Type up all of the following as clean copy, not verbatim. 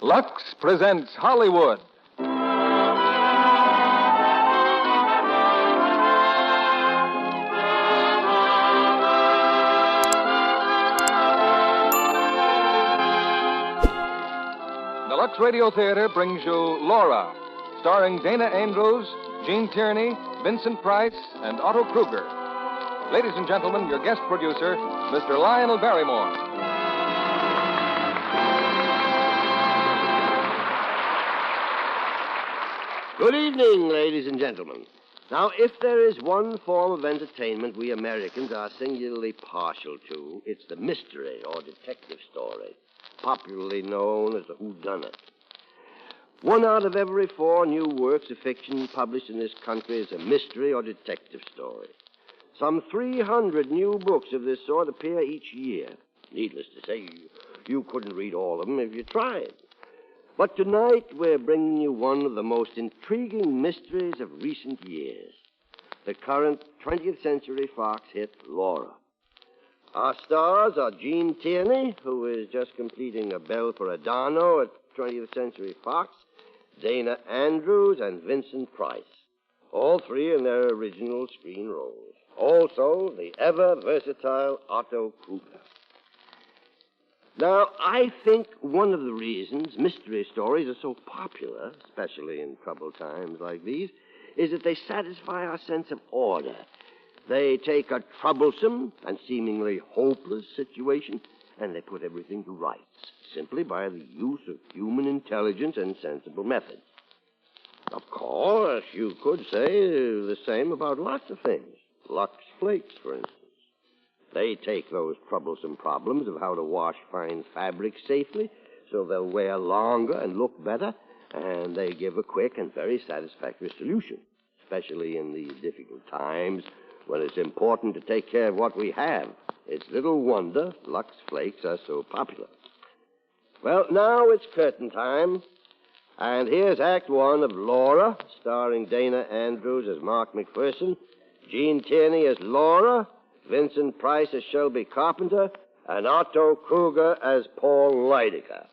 Lux presents Hollywood. The Lux Radio Theatre brings you Laura, starring Danaandrews, Gene Tierney, Vincent Price, and Otto Kruger. Ladies and gentlemen, your guest producer, Mr. Lionel Barrymore. Good evening, ladies and gentlemen. Now, if there is one form of entertainment we Americans are singularly partial to, it's the mystery or detective story, popularly known as the whodunit. 1 out of every 4 new works of fiction published in this country is a mystery or detective story. Some 300 new books of this sort appear each year. Needless to say, you couldn't read all of them if you tried. But tonight, we're bringing you one of the most intriguing mysteries of recent years, the current 20th Century Fox hit, Laura. Our stars are Gene Tierney, who is just completing a Bell for Adano at 20th Century Fox, Danaandrews, and Vincent Price, all 3 in their original screen roles. Also, the ever-versatile Otto Kruger. Now, I think one of the reasons mystery stories are so popular, especially in troubled times like these, is that they satisfy our sense of order. They take a troublesome and seemingly hopeless situation, and they put everything to rights, simply by the use of human intelligence and sensible methods. Of course, you could say the same about lots of things. Lux Flakes, for instance. They take those troublesome problems of how to wash fine fabrics safely so they'll wear longer and look better, and they give a quick and very satisfactory solution, especially in these difficult times when it's important to take care of what we have. It's little wonder Lux Flakes are so popular. Well, now it's curtain time, and here's Act 1 of Laura, starring Danaandrews as Mark McPherson, Gene Tierney as Laura, Vincent Price as Shelby Carpenter, and Otto Kruger as Paul Lydecker.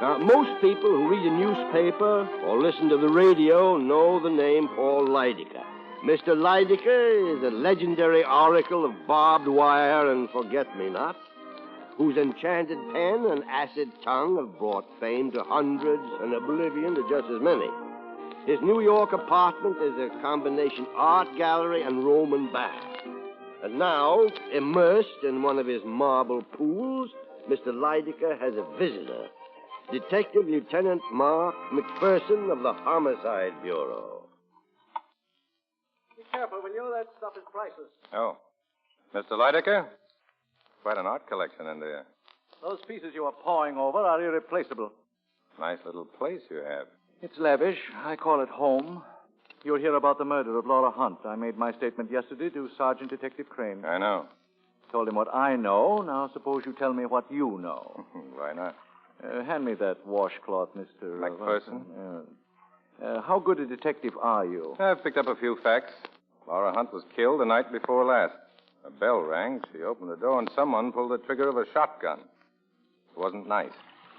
Now, most people who read a newspaper or listen to the radio know the name Paul Lydecker. Mr. Lydecker is a legendary oracle of barbed wire and forget-me-not, whose enchanted pen and acid tongue have brought fame to hundreds and oblivion to just as many. His New York apartment is a combination art gallery and Roman bath. And now, immersed in one of his marble pools, Mr. Lydecker has a visitor, Detective Lieutenant Mark McPherson of the Homicide Bureau. Be careful, will you? That stuff is priceless. Oh. Mr. Lydecker? Quite an art collection in there. Those pieces you are pawing over are irreplaceable. Nice little place you have. It's lavish. I call it home. You'll hear about the murder of Laura Hunt. I made my statement yesterday to Sergeant Detective Crane. I know. Told him what I know. Now suppose you tell me what you know. Why not? Hand me that washcloth, Mr. McPherson. How good a detective are you? I've picked up a few facts. Laura Hunt was killed the night before last. A bell rang. She opened the door, and someone pulled the trigger of a shotgun. It wasn't nice.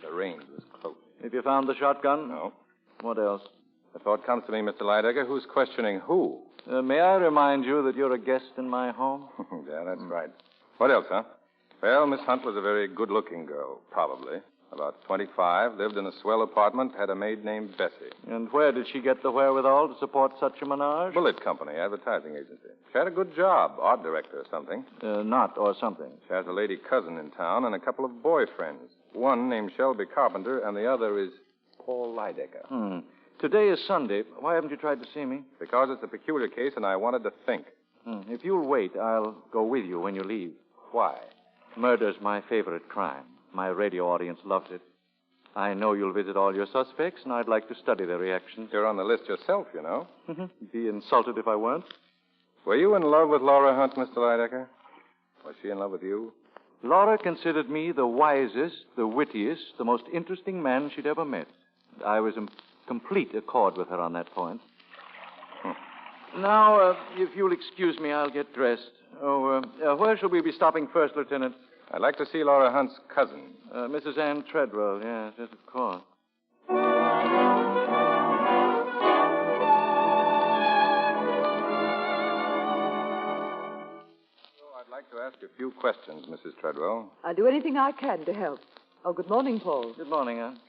The range was close. Have you found the shotgun? No. What else? The thought comes to me, Mr. Lydecker. Who's questioning who? May I remind you that you're a guest in my home? Yeah, that's right. What else, huh? Well, Miss Hunt was a very good-looking girl, probably. About 25, lived in a swell apartment, had a maid named Bessie. And where did she get the wherewithal to support such a menage? Bullet Company, advertising agency. She had a good job, art director or something. Not or something. She has a lady cousin in town and a couple of boyfriends. One named Shelby Carpenter, and the other is Paul Lydecker. Today is Sunday. Why haven't you tried to see me? Because it's a peculiar case, and I wanted to think. If you'll wait, I'll go with you when you leave. Why? Murder's my favorite crime. My radio audience loves it. I know you'll visit all your suspects, and I'd like to study their reactions. You're on the list yourself, you know. Be insulted if I weren't. Were you in love with Laura Hunt, Mr. Lydecker? Was she in love with you? Laura considered me the wisest, the wittiest, the most interesting man she'd ever met. I was in complete accord with her on that point. Now, if you'll excuse me, I'll get dressed. Where shall we be stopping first, Lieutenant? I'd like to see Laura Hunt's cousin. Mrs. Ann Treadwell, yes, of course. I'd like to ask a few questions, Mrs. Treadwell. I'll do anything I can to help. Oh, good morning, Paul. Good morning, Ann.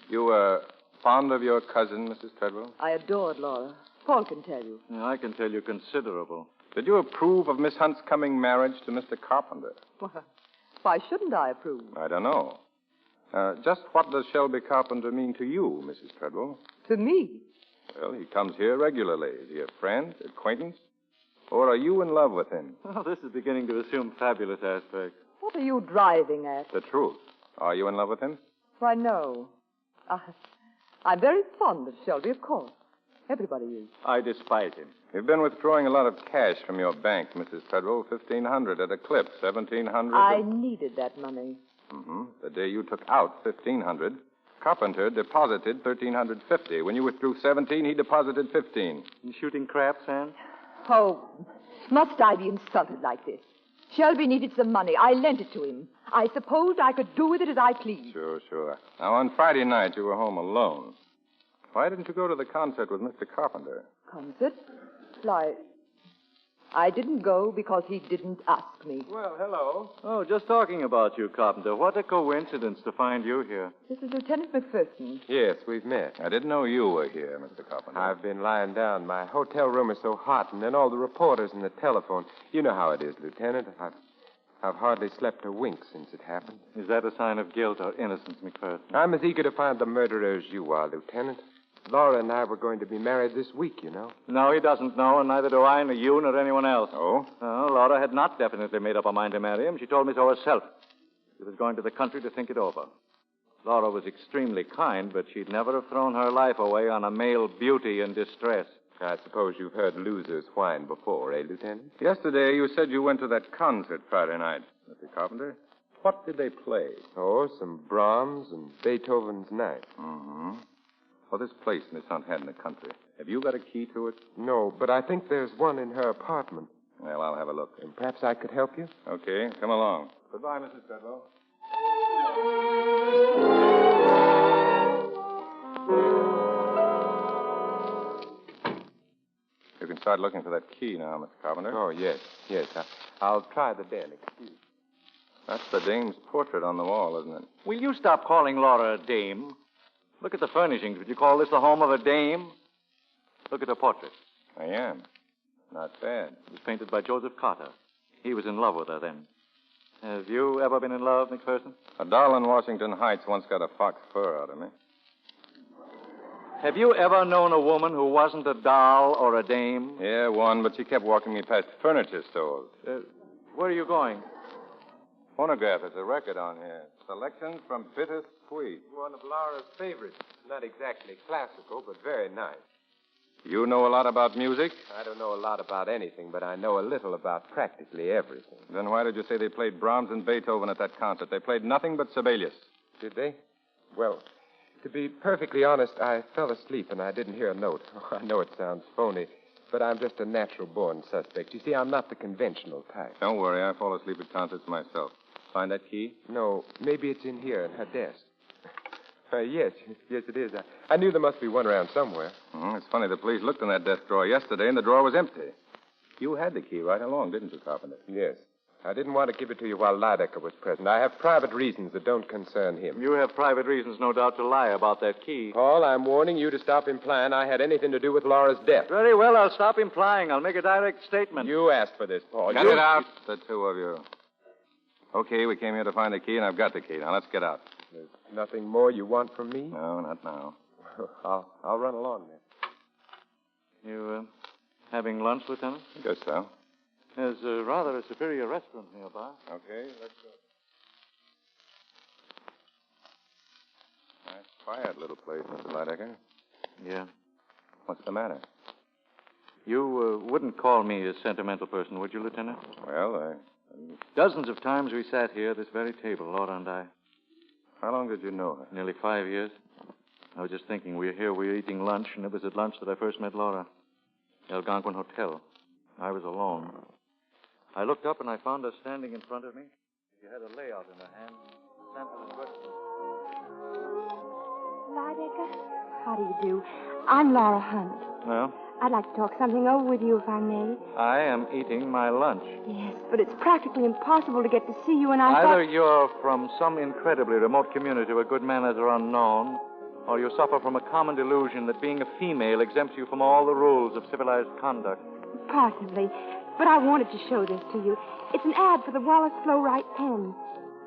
You, fond of your cousin, Mrs. Treadwell? I adored Laura. Paul can tell you. Yeah, I can tell you considerable. Did you approve of Miss Hunt's coming marriage to Mr. Carpenter? Why shouldn't I approve? I don't know. Just what does Shelby Carpenter mean to you, Mrs. Treadwell? To me? Well, he comes here regularly. Is he a friend, acquaintance? Or are you in love with him? Well, this is beginning to assume fabulous aspects. What are you driving at? The truth. Are you in love with him? Why, no. I'm very fond of Shelby, of course. Everybody is. I despise him. You've been withdrawing a lot of cash from your bank, Mrs. Treadwell. $1,500 at a clip. $1,700. I needed that money. Mm-hmm. The day you took out $1,500, Carpenter deposited $1,350. When you withdrew $17, he deposited $15. You shooting craps, Ann? Oh, must I be insulted like this? Shelby needed some money. I lent it to him. I supposed I could do with it as I pleased. Sure. Now, on Friday night, you were home alone. Why didn't you go to the concert with Mr. Carpenter? Concert? Why, I didn't go because he didn't ask me. Well, hello. Oh, just talking about you, Carpenter. What a coincidence to find you here. This is Lieutenant McPherson. Yes, we've met. I didn't know you were here, Mr. Carpenter. I've been lying down. My hotel room is so hot, and then all the reporters and the telephone. You know how it is, Lieutenant. I've hardly slept a wink since it happened. Is that a sign of guilt or innocence, McPherson? I'm as eager to find the murderer as you are, Lieutenant. Laura and I were going to be married this week, you know. No, he doesn't know, and neither do I, nor you, nor anyone else. Oh? Laura had not definitely made up her mind to marry him. She told me so herself. She was going to the country to think it over. Laura was extremely kind, but she'd never have thrown her life away on a male beauty in distress. I suppose you've heard losers whine before, eh, Lieutenant? Yesterday, you said you went to that concert Friday night, Mr. Carpenter. What did they play? Oh, some Brahms and Beethoven's Ninth. Mm-hmm. Well, this place Miss Hunt had in the country. Have you got a key to it? No, but I think there's one in her apartment. Well, I'll have a look. And perhaps I could help you? Okay, come along. Goodbye, Mrs. Treadwell. You can start looking for that key now, Mr. Carpenter. Oh, yes. I'll try the den. Excuse me. That's the dame's portrait on the wall, isn't it? Will you stop calling Laura a dame? Look at the furnishings. Would you call this the home of a dame? Look at her portrait. I am. Not bad. It was painted by Joseph Carter. He was in love with her then. Have you ever been in love, McPherson? A doll in Washington Heights once got a fox fur out of me. Have you ever known a woman who wasn't a doll or a dame? Yeah, one, but she kept walking me past furniture stores. Where are you going? Phonograph. There's a record on here. Selections from Bitter Sweet. One of Laura's favorites. Not exactly classical, but very nice. You know a lot about music? I don't know a lot about anything, but I know a little about practically everything. Then why did you say they played Brahms and Beethoven at that concert? They played nothing but Sibelius. Did they? Well, to be perfectly honest, I fell asleep and I didn't hear a note. Oh, I know it sounds phony, but I'm just a natural-born suspect. You see, I'm not the conventional type. Don't worry, I fall asleep at concerts myself. Find that key? No, maybe it's in here in her desk. Yes, it is. I knew there must be one around somewhere. It's funny, the police looked in that desk drawer yesterday, and the drawer was empty. You had the key right along, didn't you, Carpenter? Yes. I didn't want to give it to you while Lydecker was present. I have private reasons that don't concern him. You have private reasons, no doubt, to lie about that key. Paul, I'm warning you to stop implying I had anything to do with Laura's death. Very well, I'll stop implying. I'll make a direct statement. You asked for this, Paul. Cut it out, the two of you. Okay, we came here to find the key, and I've got the key. Now, let's get out. There's nothing more you want from me? No, not now. I'll run along then. You, having lunch, Lieutenant? I guess so. There's rather a superior restaurant nearby. Okay, let's go. Nice, quiet little place, Mr. Lydecker. Yeah. What's the matter? You wouldn't call me a sentimental person, would you, Lieutenant? Well, Dozens of times we sat here at this very table, Laura and I. How long did you know her? Nearly 5 years. I was just thinking, we were eating lunch, and it was at lunch that I first met Laura. The Algonquin Hotel. I was alone. I looked up and I found her standing in front of me. She had a layout in her hand. Sample and question. Lidecker, how do you do? I'm Laura Hunt. Well? I'd like to talk something over with you, if I may. I am eating my lunch. Yes, but it's practically impossible to get to see you, and I Either you're from some incredibly remote community where good manners are unknown, or you suffer from a common delusion that being a female exempts you from all the rules of civilized conduct. Possibly, but I wanted to show this to you. It's an ad for the Wallace Flow Wright pen.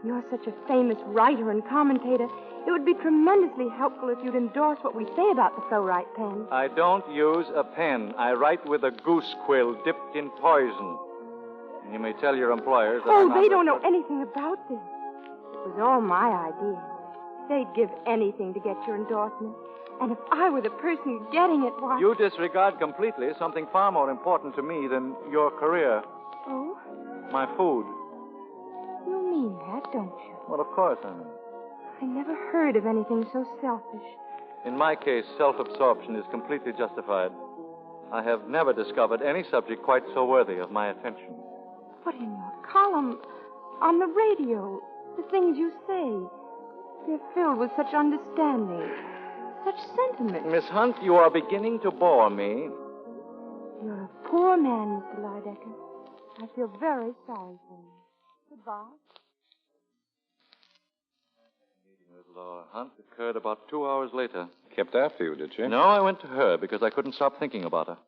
You're such a famous writer and commentator. It would be tremendously helpful if you'd endorse what we say about the Flow Wright pen. I don't use a pen. I write with a goose quill dipped in poison. And you may tell your employers that they don't know anything about this. It was all my idea. They'd give anything to get your endorsement. And if I were the person getting it, why... You disregard completely something far more important to me than your career. Oh? My food. You mean that, don't you? Well, of course I mean. I never heard of anything so selfish. In my case, self-absorption is completely justified. I have never discovered any subject quite so worthy of my attention. But in your column, on the radio, the things you say, they're filled with such understanding, such sentiment. Miss Hunt, you are beginning to bore me. You're a poor man, Mr. Lidecker. I feel very sorry for you. Goodbye. Laura Hunt occurred about 2 hours later. Kept after you, did she? No, I went to her because I couldn't stop thinking about her.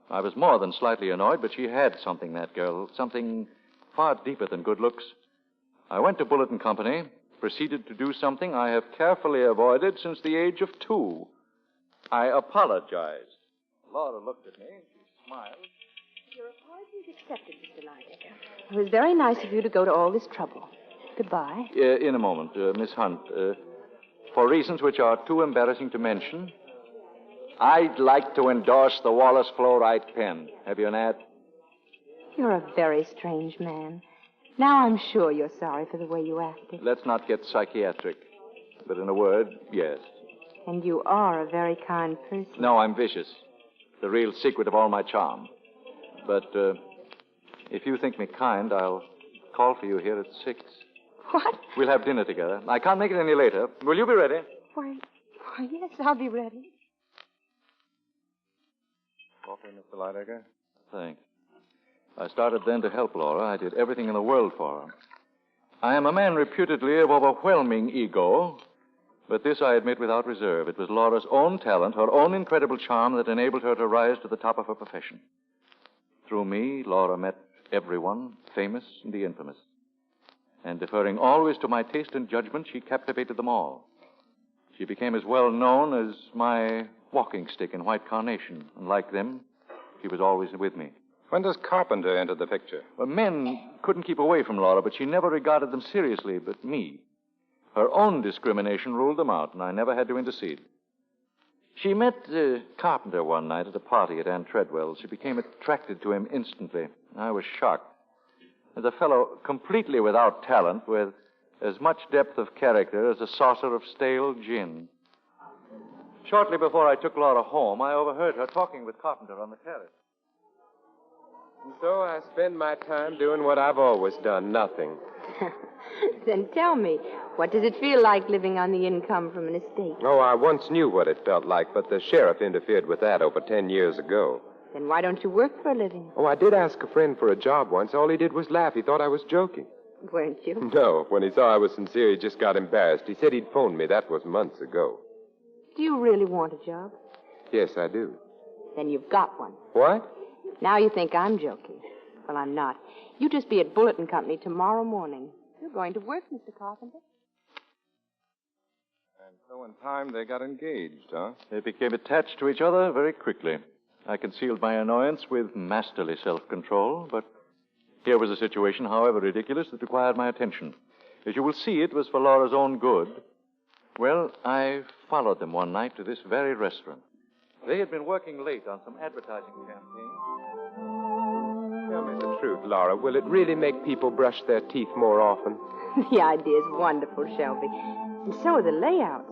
I was more than slightly annoyed, but she had something, that girl. Something far deeper than good looks. I went to Bulletin Company, proceeded to do something I have carefully avoided since the age of 2. I apologized. Laura looked at me. She smiled. Your apology is accepted, Mr. Lidecker. It was very nice of you to go to all this trouble. Goodbye. In a moment, Miss Hunt. For reasons which are too embarrassing to mention, I'd like to endorse the Wallace Flow Wright pen. Have you an ad? You're a very strange man. Now I'm sure you're sorry for the way you acted. Let's not get psychiatric. But in a word, yes. And you are a very kind person. No, I'm vicious. The real secret of all my charm. But if you think me kind, I'll call for you here at 6. What? We'll have dinner together. I can't make it any later. Will you be ready? Why, yes, I'll be ready. Coffee, Mr. Lidecker? Thanks. I started then to help Laura. I did everything in the world for her. I am a man reputedly of overwhelming ego, but this I admit without reserve. It was Laura's own talent, her own incredible charm that enabled her to rise to the top of her profession. Through me, Laura met everyone, famous and the infamous. And deferring always to my taste and judgment, she captivated them all. She became as well known as my walking stick in white carnation. And like them, she was always with me. When does Carpenter enter the picture? Well, men couldn't keep away from Laura, but she never regarded them seriously, but me. Her own discrimination ruled them out, and I never had to intercede. She met Carpenter one night at a party at Ann Treadwell's. She became attracted to him instantly. I was shocked. As a fellow completely without talent, with as much depth of character as a saucer of stale gin. Shortly before I took Laura home, I overheard her talking with Carpenter on the terrace. And so I spend my time doing what I've always done, nothing. Then tell me, what does it feel like living on the income from an estate? Oh, I once knew what it felt like, but the sheriff interfered with that over 10 years ago. Then why don't you work for a living? Oh, I did ask a friend for a job once. All he did was laugh. He thought I was joking. Weren't you? No, when he saw I was sincere, he just got embarrassed. He said he'd phoned me. That was months ago. Do you really want a job? Yes, I do. Then you've got one. What? Now you think I'm joking. Well, I'm not. You just be at Bulletin Company tomorrow morning. You're going to work, Mr. Carpenter. And so in time they got engaged, huh? They became attached to each other very quickly. I concealed my annoyance with masterly self-control, but here was a situation, however ridiculous, that required my attention. As you will see, it was for Laura's own good. Well, I followed them one night to this very restaurant. They had been working late on some advertising campaign. Tell me the truth, Laura. Will it really make people brush their teeth more often? The idea's wonderful, Shelby. And so are the layouts.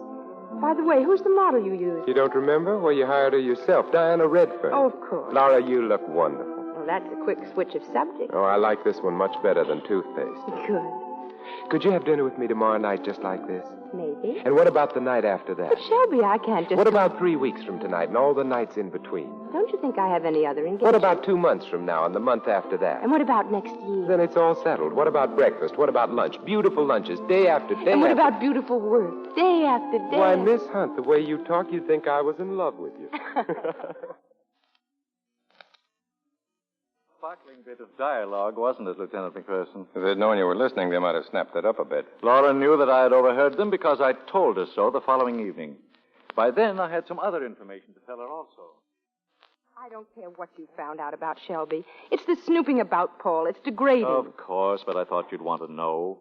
By the way, who's the model you used? You don't remember? Well, you hired her yourself, Diana Redfern. Oh, of course. Laura, you look wonderful. Well, that's a quick switch of subject. Oh, I like this one much better than toothpaste. Good. Could you have dinner with me tomorrow night just like this? Maybe. And what about the night after that? But, Shelby, I can't just... What about 3 weeks from tonight and all the nights in between? Don't you think I have any other engagement? What about 2 months from now and the month after that? And what about next year? Then it's all settled. What about breakfast? What about lunch? Beautiful lunches, day after day. And what about beautiful work, day after day? Why, Miss Hunt, the way you talk, you'd think I was in love with you. Sparkling bit of dialogue, wasn't it, Lieutenant McPherson? If they'd known you were listening, they might have snapped that up a bit. Laura knew that I had overheard them because I told her so the following evening. By then, I had some other information to tell her also. I don't care what you found out about Shelby. It's the snooping about Paul. It's degrading. Of course, but I thought you'd want to know.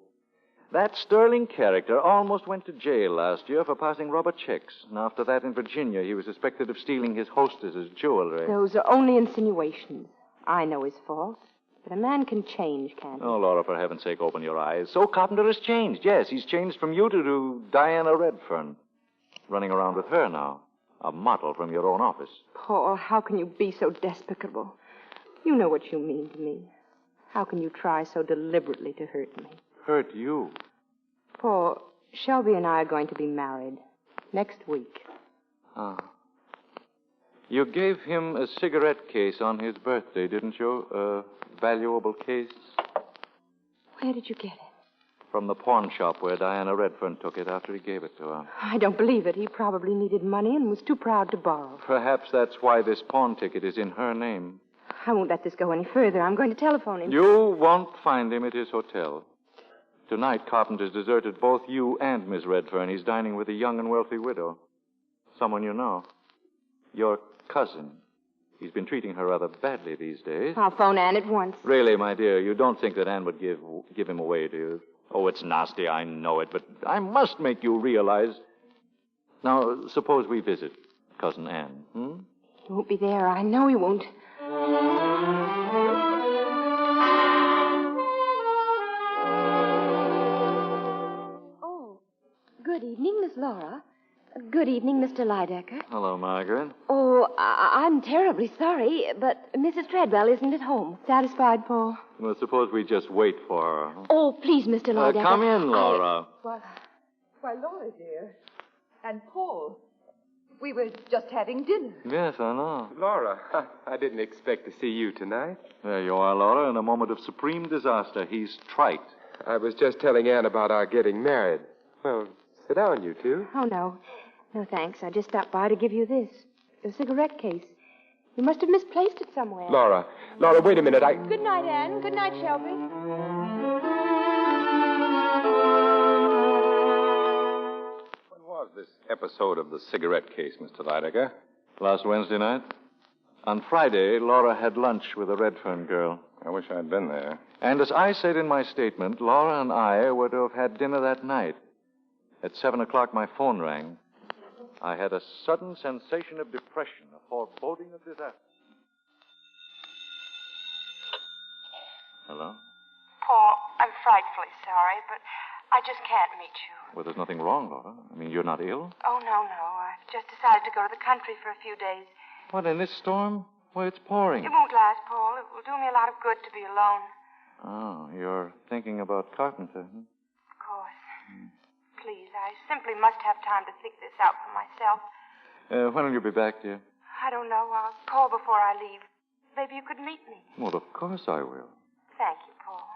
That sterling character almost went to jail last year for passing rubber checks. And after that, in Virginia, he was suspected of stealing his hostess's jewelry. Those are only insinuations. I know his fault. But a man can change, can't he? Oh, Laura, for heaven's sake, open your eyes. So Carpenter has changed. Yes, he's changed from you to Diana Redfern. Running around with her now. A model from your own office. Paul, how can you be so despicable? You know what you mean to me. How can you try so deliberately to hurt me? Hurt you? Paul, Shelby and I are going to be married next week. Ah. You gave him a cigarette case on his birthday, didn't you? A valuable case? Where did you get it? From the pawn shop where Diana Redfern took it after he gave it to her. I don't believe it. He probably needed money and was too proud to borrow. Perhaps that's why this pawn ticket is in her name. I won't let this go any further. I'm going to telephone him. You won't find him at his hotel. Tonight, Carpenter's deserted both you and Miss Redfern. He's dining with a young and wealthy widow. Someone you know. Your cousin. He's been treating her rather badly these days. I'll phone Anne at once. Really, my dear, you don't think that Anne would give him away, do you? Oh, it's nasty, I know it, but I must make you realize. Now, suppose we visit Cousin Anne, He won't be there. I know he won't. Oh, good evening, Miss Laura. Good evening, Mr. Lydecker. Hello, Margaret. Oh, I'm terribly sorry, but Mrs. Treadwell isn't at home. Satisfied, Paul? Well, suppose we just wait for her. Oh, please, Mr. Lydecker. Come in, Laura. Why, Laura, dear. And Paul. We were just having dinner. Yes, I know. Laura, I didn't expect to see you tonight. There you are, Laura, in a moment of supreme disaster. He's trite. I was just telling Anne about our getting married. Well, sit down, you two. Oh, no. No, thanks. I just stopped by to give you this. A cigarette case. You must have misplaced it somewhere. Laura, wait a minute. Good night, Anne. Good night, Shelby. When was this episode of the cigarette case, Mr. Lydecker? Last Wednesday night. On Friday, Laura had lunch with a Redfern girl. I wish I'd been there. And as I said in my statement, Laura and I were to have had dinner that night. At 7 o'clock, my phone rang. I had a sudden sensation of depression, a foreboding of disaster. Hello? Paul, I'm frightfully sorry, but I just can't meet you. Well, there's nothing wrong, Laura. I mean, you're not ill? Oh, no. I've just decided to go to the country for a few days. What, in this storm? Why, it's pouring. It won't last, Paul. It will do me a lot of good to be alone. Oh, you're thinking about Carpenter, huh? Of course. Please, I simply must have time to think this out for myself. When will you be back, dear? I don't know. I'll call before I leave. Maybe you could meet me. Well, of course I will. Thank you, Paul.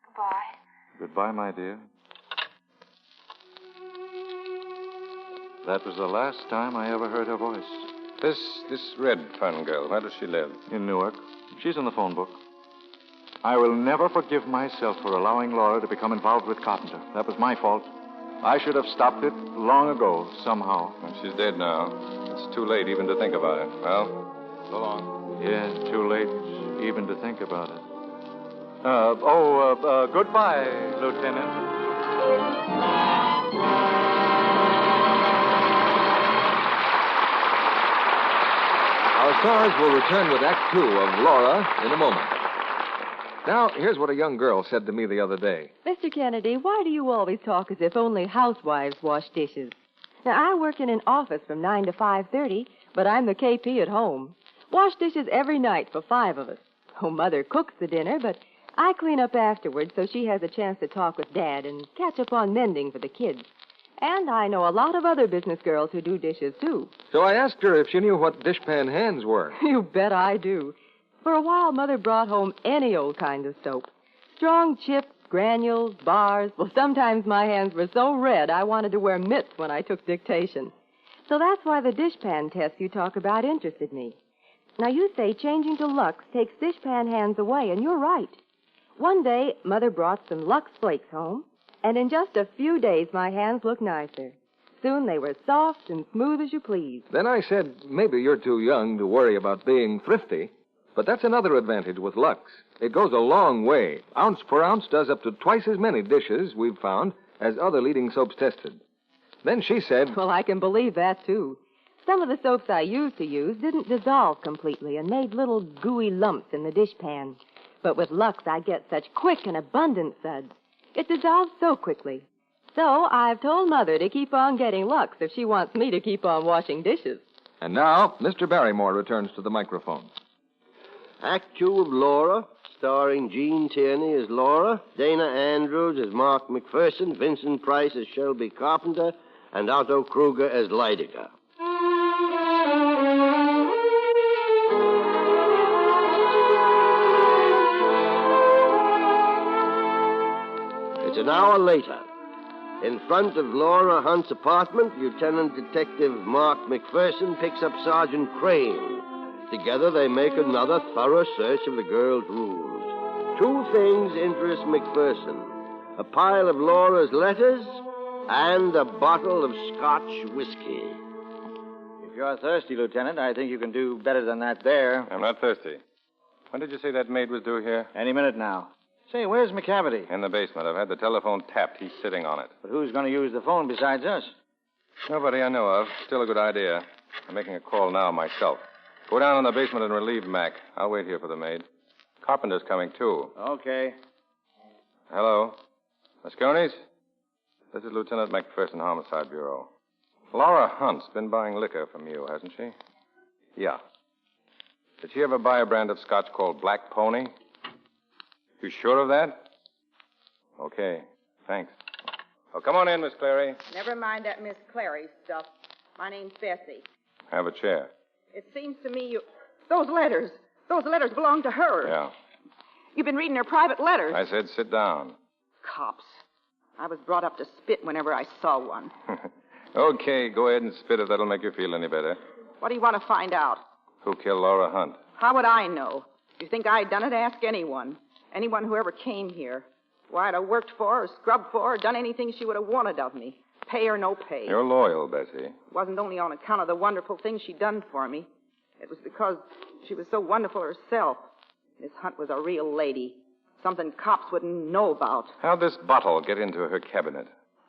Goodbye. Goodbye, my dear. That was the last time I ever heard her voice. This Redfern girl, where does she live? In Newark. She's in the phone book. I will never forgive myself for allowing Laura to become involved with Carpenter. That was my fault. I should have stopped it long ago, somehow. Well, she's dead now. It's too late even to think about it. Well, so long. Yeah, too late even to think about it. Goodbye, Lieutenant. Our stars will return with Act Two of Laura in a moment. Now, here's what a young girl said to me the other day. Mr. Kennedy, why do you always talk as if only housewives wash dishes? Now, I work in an office from 9 to 5:30, but I'm the KP at home. Wash dishes every night for 5 of us. Oh, Mother cooks the dinner, but I clean up afterwards so she has a chance to talk with Dad and catch up on mending for the kids. And I know a lot of other business girls who do dishes, too. So I asked her if she knew what dishpan hands were. You bet I do. For a while, Mother brought home any old kind of soap. Strong chips, granules, bars. Well, sometimes my hands were so red I wanted to wear mitts when I took dictation. So that's why the dishpan test you talk about interested me. Now, you say changing to Lux takes dishpan hands away, and you're right. One day, Mother brought some Lux flakes home, and in just a few days, my hands looked nicer. Soon they were soft and smooth as you please. Then I said, maybe you're too young to worry about being thrifty. But that's another advantage with Lux. It goes a long way. Ounce per ounce does up to twice as many dishes, we've found, as other leading soaps tested. Then she said... Well, I can believe that, too. Some of the soaps I used to use didn't dissolve completely and made little gooey lumps in the dishpan. But with Lux, I get such quick and abundant suds. It dissolves so quickly. So I've told Mother to keep on getting Lux if she wants me to keep on washing dishes. And now, Mr. Barrymore returns to the microphone. Act 2 of Laura, starring Gene Tierney as Laura, Dana Andrews as Mark McPherson, Vincent Price as Shelby Carpenter, and Otto Kruger as Lydiger. It's an hour later. In front of Laura Hunt's apartment, Lieutenant Detective Mark McPherson picks up Sergeant Crane. Together, they make another thorough search of the girl's rooms. Two things interest McPherson: a pile of Laura's letters and a bottle of Scotch whiskey. If you're thirsty, Lieutenant, I think you can do better than that there. I'm not thirsty. When did you say that maid was due here? Any minute now. Say, where's McCavity? In the basement. I've had the telephone tapped. He's sitting on it. But who's going to use the phone besides us? Nobody I know of. Still a good idea. I'm making a call now myself. Go down in the basement and relieve Mac. I'll wait here for the maid. Carpenter's coming, too. Okay. Hello. Moscone's? This is Lieutenant McPherson, Homicide Bureau. Laura Hunt's been buying liquor from you, hasn't she? Yeah. Did she ever buy a brand of scotch called Black Pony? You sure of that? Okay. Thanks. Oh, come on in, Miss Clary. Never mind that Miss Clary stuff. My name's Bessie. Have a chair. It seems to me Those letters belong to her. Yeah. You've been reading her private letters. I said sit down. Cops. I was brought up to spit whenever I saw one. Okay, go ahead and spit if that'll make you feel any better. What do you want to find out? Who killed Laura Hunt? How would I know? You think I'd done it? Ask anyone. Anyone who ever came here. Why, I'd have worked for her, or scrubbed for her, or done anything she would have wanted of me. Pay or no pay. You're loyal, Bessie. It wasn't only on account of the wonderful things she'd done for me. It was because she was so wonderful herself. Miss Hunt was a real lady. Something cops wouldn't know about. How'd this bottle get into her cabinet?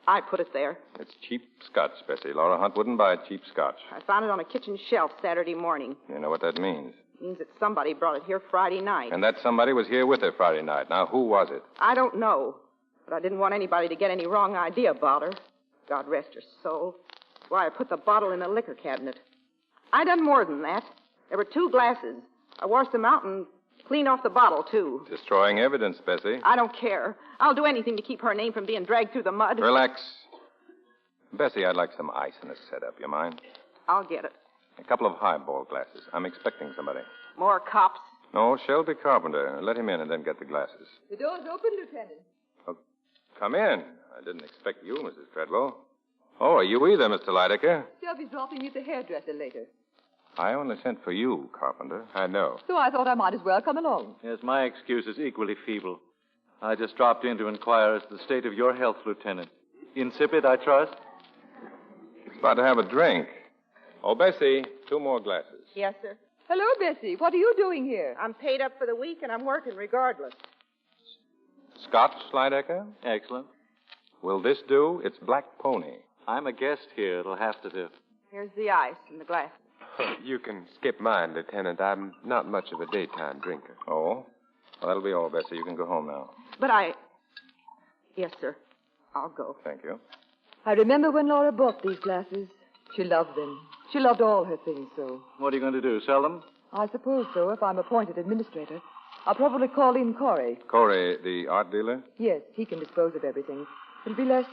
I put it there. It's cheap scotch, Bessie. Laura Hunt wouldn't buy cheap scotch. I found it on a kitchen shelf Saturday morning. You know what that means? It means that somebody brought it here Friday night. And that somebody was here with her Friday night. Now, who was it? I don't know. But I didn't want anybody to get any wrong idea about her. God rest her soul. That's why I put the bottle in the liquor cabinet. I done more than that. There were 2 glasses. I washed them out and cleaned off the bottle, too. Destroying evidence, Bessie. I don't care. I'll do anything to keep her name from being dragged through the mud. Relax. Bessie, I'd like some ice in this setup. You mind? I'll get it. A couple of highball glasses. I'm expecting somebody. More cops? No, Shelby Carpenter. Let him in and then get the glasses. The door's open, Lieutenant. Oh, come in. I didn't expect you, Mrs. Treadwell. Oh, are you either, Mr. Lydecker? Shelby's dropping me at the hairdresser later. I only sent for you, Carpenter. I know. So I thought I might as well come along. Yes, my excuse is equally feeble. I just dropped in to inquire as to the state of your health, Lieutenant. Insipid, I trust? About to have a drink. Oh, Bessie, 2 more glasses. Yes, sir. Hello, Bessie. What are you doing here? I'm paid up for the week, and I'm working regardless. Scotch, Lydecker? Excellent. Will this do? It's Black Pony. I'm a guest here. It'll have to do. Here's the ice and the glasses. You can skip mine, Lieutenant. I'm not much of a daytime drinker. Oh? Well, that'll be all, Bessie. You can go home now. But Yes, sir. I'll go. Thank you. I remember when Laura bought these glasses. She loved them. She loved all her things so. What are you going to do, sell them? I suppose so, if I'm appointed administrator. I'll probably call in Corey. Corey, the art dealer? Yes, he can dispose of everything. It'll be less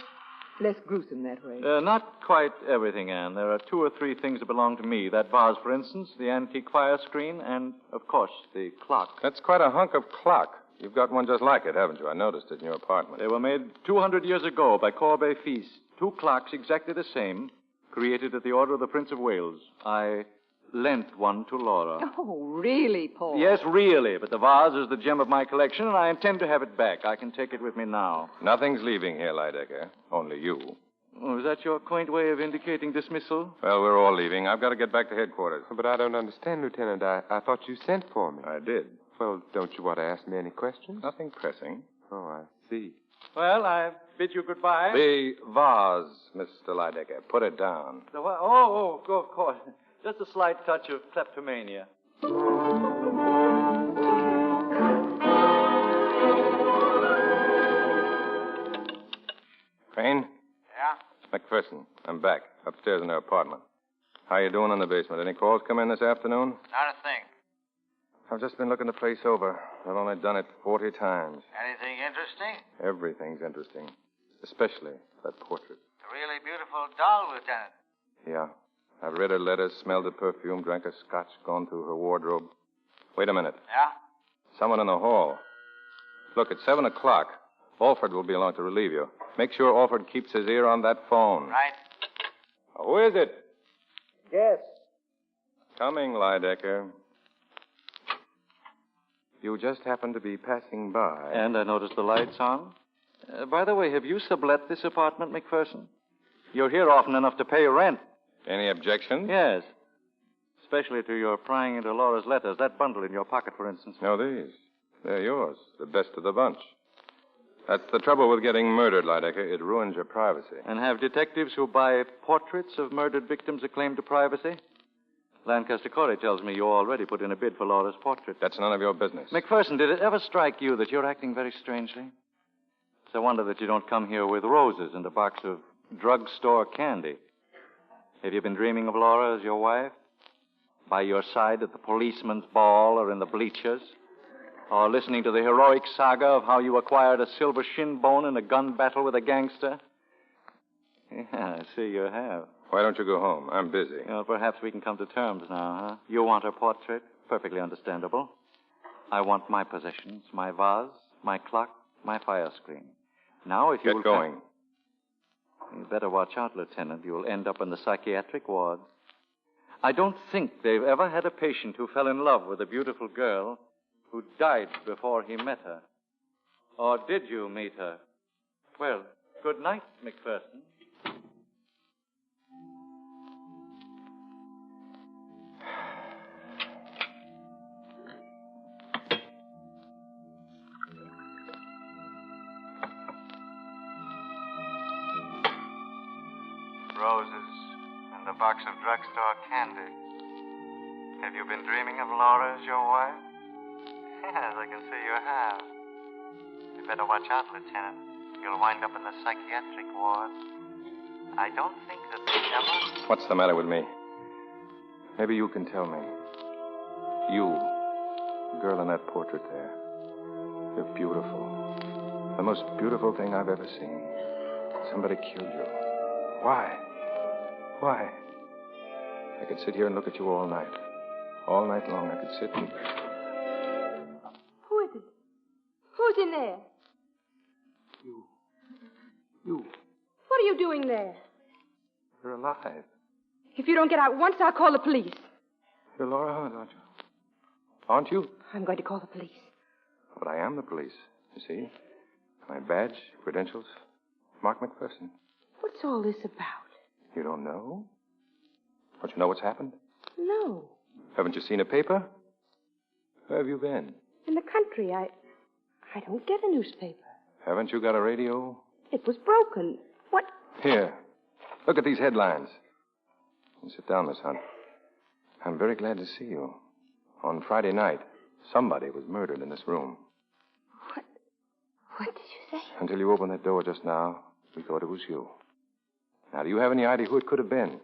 gruesome that way. Not quite everything, Anne. There are 2 or 3 things that belong to me. That vase, for instance, the antique fire screen, and, of course, the clock. That's quite a hunk of clock. You've got one just like it, haven't you? I noticed it in your apartment. They were made 200 years ago by Corbeil Fils. 2 clocks exactly the same, created at the order of the Prince of Wales. I lent one to Laura. Oh, really, Paul? Yes, really, but the vase is the gem of my collection, and I intend to have it back. I can take it with me now. Nothing's leaving here, Lydecker. Only you. Oh, is that your quaint way of indicating dismissal? Well, we're all leaving. I've got to get back to headquarters. But I don't understand, Lieutenant. I thought you sent for me. I did. Well, don't you want to ask me any questions? Nothing pressing. Oh, I see. Well, I bid you goodbye. The vase, Mr. Lydecker. Put it down. The what? Oh, of course. Just a slight touch of kleptomania. Crane? Yeah? McPherson. I'm back. Upstairs in her apartment. How you doing in the basement? Any calls come in this afternoon? Not a thing. I've just been looking the place over. I've only done it 40 times. Anything interesting? Everything's interesting. Especially that portrait. A really beautiful doll, Lieutenant. Yeah. I've read her letters, smelled the perfume, drank her scotch, gone through her wardrobe. Wait a minute. Yeah? Someone in the hall. Look, at 7 o'clock, Alford will be along to relieve you. Make sure Alford keeps his ear on that phone. Right. Who is it? Yes. Coming, Lydecker. You just happened to be passing by. And I noticed the lights on. By the way, have you sublet this apartment, McPherson? You're here often enough to pay rent. Any objections? Yes. Especially to your prying into Laura's letters. That bundle in your pocket, for instance. No, these. They're yours. The best of the bunch. That's the trouble with getting murdered, Lydecker. It ruins your privacy. And have detectives who buy portraits of murdered victims a claim to privacy? Lancaster Corey tells me you already put in a bid for Laura's portrait. That's none of your business. McPherson, did it ever strike you that you're acting very strangely? It's a wonder that you don't come here with roses and a box of drugstore candy. Have you been dreaming of Laura as your wife? By your side at the policeman's ball or in the bleachers? Or listening to the heroic saga of how you acquired a silver shin bone in a gun battle with a gangster? Yeah, I see you have. Why don't you go home? I'm busy. Well, perhaps we can come to terms now, huh? You want her portrait? Perfectly understandable. I want my possessions, my vase, my clock, my fire screen. Now, if you Get going. You'd better watch out, Lieutenant. You'll end up in the psychiatric ward. I don't think they've ever had a patient who fell in love with a beautiful girl who died before he met her. Or did you meet her? Well, good night, McPherson. Roses and a box of drugstore candy. Have you been dreaming of Laura as your wife? Yes, I can see you have. You better watch out, Lieutenant. You'll wind up in the psychiatric ward. I don't think that they ever... What's the matter with me? Maybe you can tell me. You, the girl in that portrait there. You're beautiful. The most beautiful thing I've ever seen. Somebody killed you. Why? Why? I could sit here and look at you all night. All night long I could sit and... Who is it? Who's in there? You. What are you doing there? You're alive. If you don't get out once, I'll call the police. You're Laura Hunt, aren't you? Aren't you? I'm going to call the police. But I am the police, you see. My badge, credentials, Mark McPherson. What's all this about? You don't know? Don't you know what's happened? No. Haven't you seen a paper? Where have you been? In the country. I don't get a newspaper. Haven't you got a radio? It was broken. What? Here. Look at these headlines. Sit down, Miss Hunt. I'm very glad to see you. On Friday night, somebody was murdered in this room. What did you say? Until you opened that door just now, we thought it was you. Now, do you have any idea who it could have been?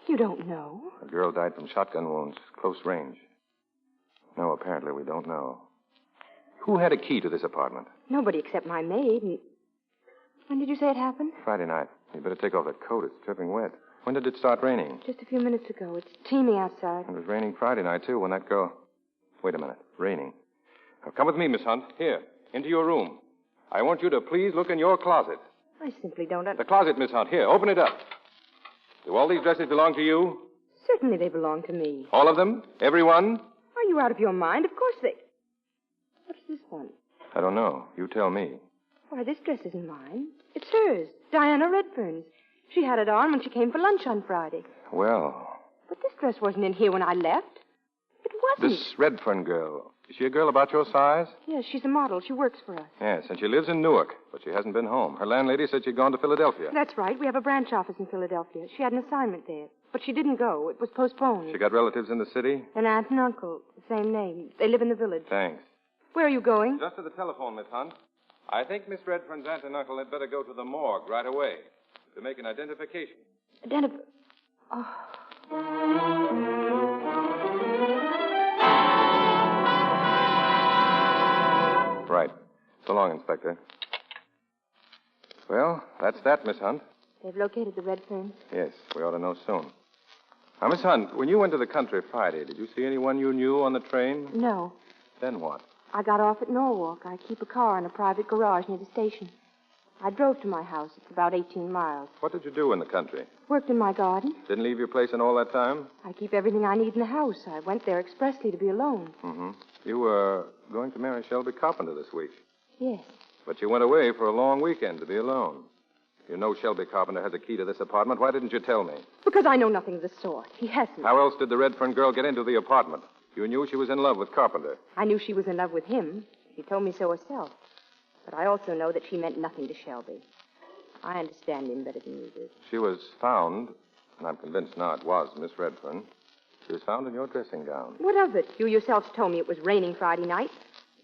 You don't know. A girl died from shotgun wounds, close range. No, apparently we don't know. Who had a key to this apartment? Nobody except my maid. And when did you say it happened? Friday night. You better take off that coat. It's dripping wet. When did it start raining? Just a few minutes ago. It's teeming outside. It was raining Friday night, too, when that girl... Wait a minute. Raining. Now, come with me, Miss Hunt. Here, into your room. I want you to please look in your closet. I simply don't The closet, Miss Hunt. Here, open it up. Do all these dresses belong to you? Certainly they belong to me. All of them? Every one? Are you out of your mind? Of course they... What's this one? I don't know. You tell me. Why, this dress isn't mine. It's hers. Diana Redfern's. She had it on when she came for lunch on Friday. Well... But this dress wasn't in here when I left. It wasn't. This Redfern girl. Is she a girl about your size? Yes, she's a model. She works for us. Yes, and she lives in Newark, but she hasn't been home. Her landlady said she'd gone to Philadelphia. That's right. We have a branch office in Philadelphia. She had an assignment there. But she didn't go. It was postponed. She got relatives in the city? An aunt and uncle. The same name. They live in the village. Thanks. Where are you going? Just to the telephone, Miss Hunt. I think Miss Redfern's aunt and uncle had better go to the morgue right away to make an identification. Oh. Right. So long, Inspector. Well, that's that, Miss Hunt. They've located the Redferns? Yes, we ought to know soon. Now, Miss Hunt, when you went to the country Friday, did you see anyone you knew on the train? No. Then what? I got off at Norwalk. I keep a car in a private garage near the station. I drove to my house. It's about 18 miles. What did you do in the country? Worked in my garden. Didn't leave your place in all that time? I keep everything I need in the house. I went there expressly to be alone. Mm-hmm. You were going to marry Shelby Carpenter this week. Yes. But you went away for a long weekend to be alone. You know Shelby Carpenter has a key to this apartment. Why didn't you tell me? Because I know nothing of the sort. He hasn't. How else did the Redfern girl get into the apartment? You knew she was in love with Carpenter. I knew she was in love with him. She told me so herself. But I also know that she meant nothing to Shelby. I understand him better than you do. She was found, and I'm convinced now it was Miss Redfern. She was found in your dressing gown. What of it? You yourself told me it was raining Friday night.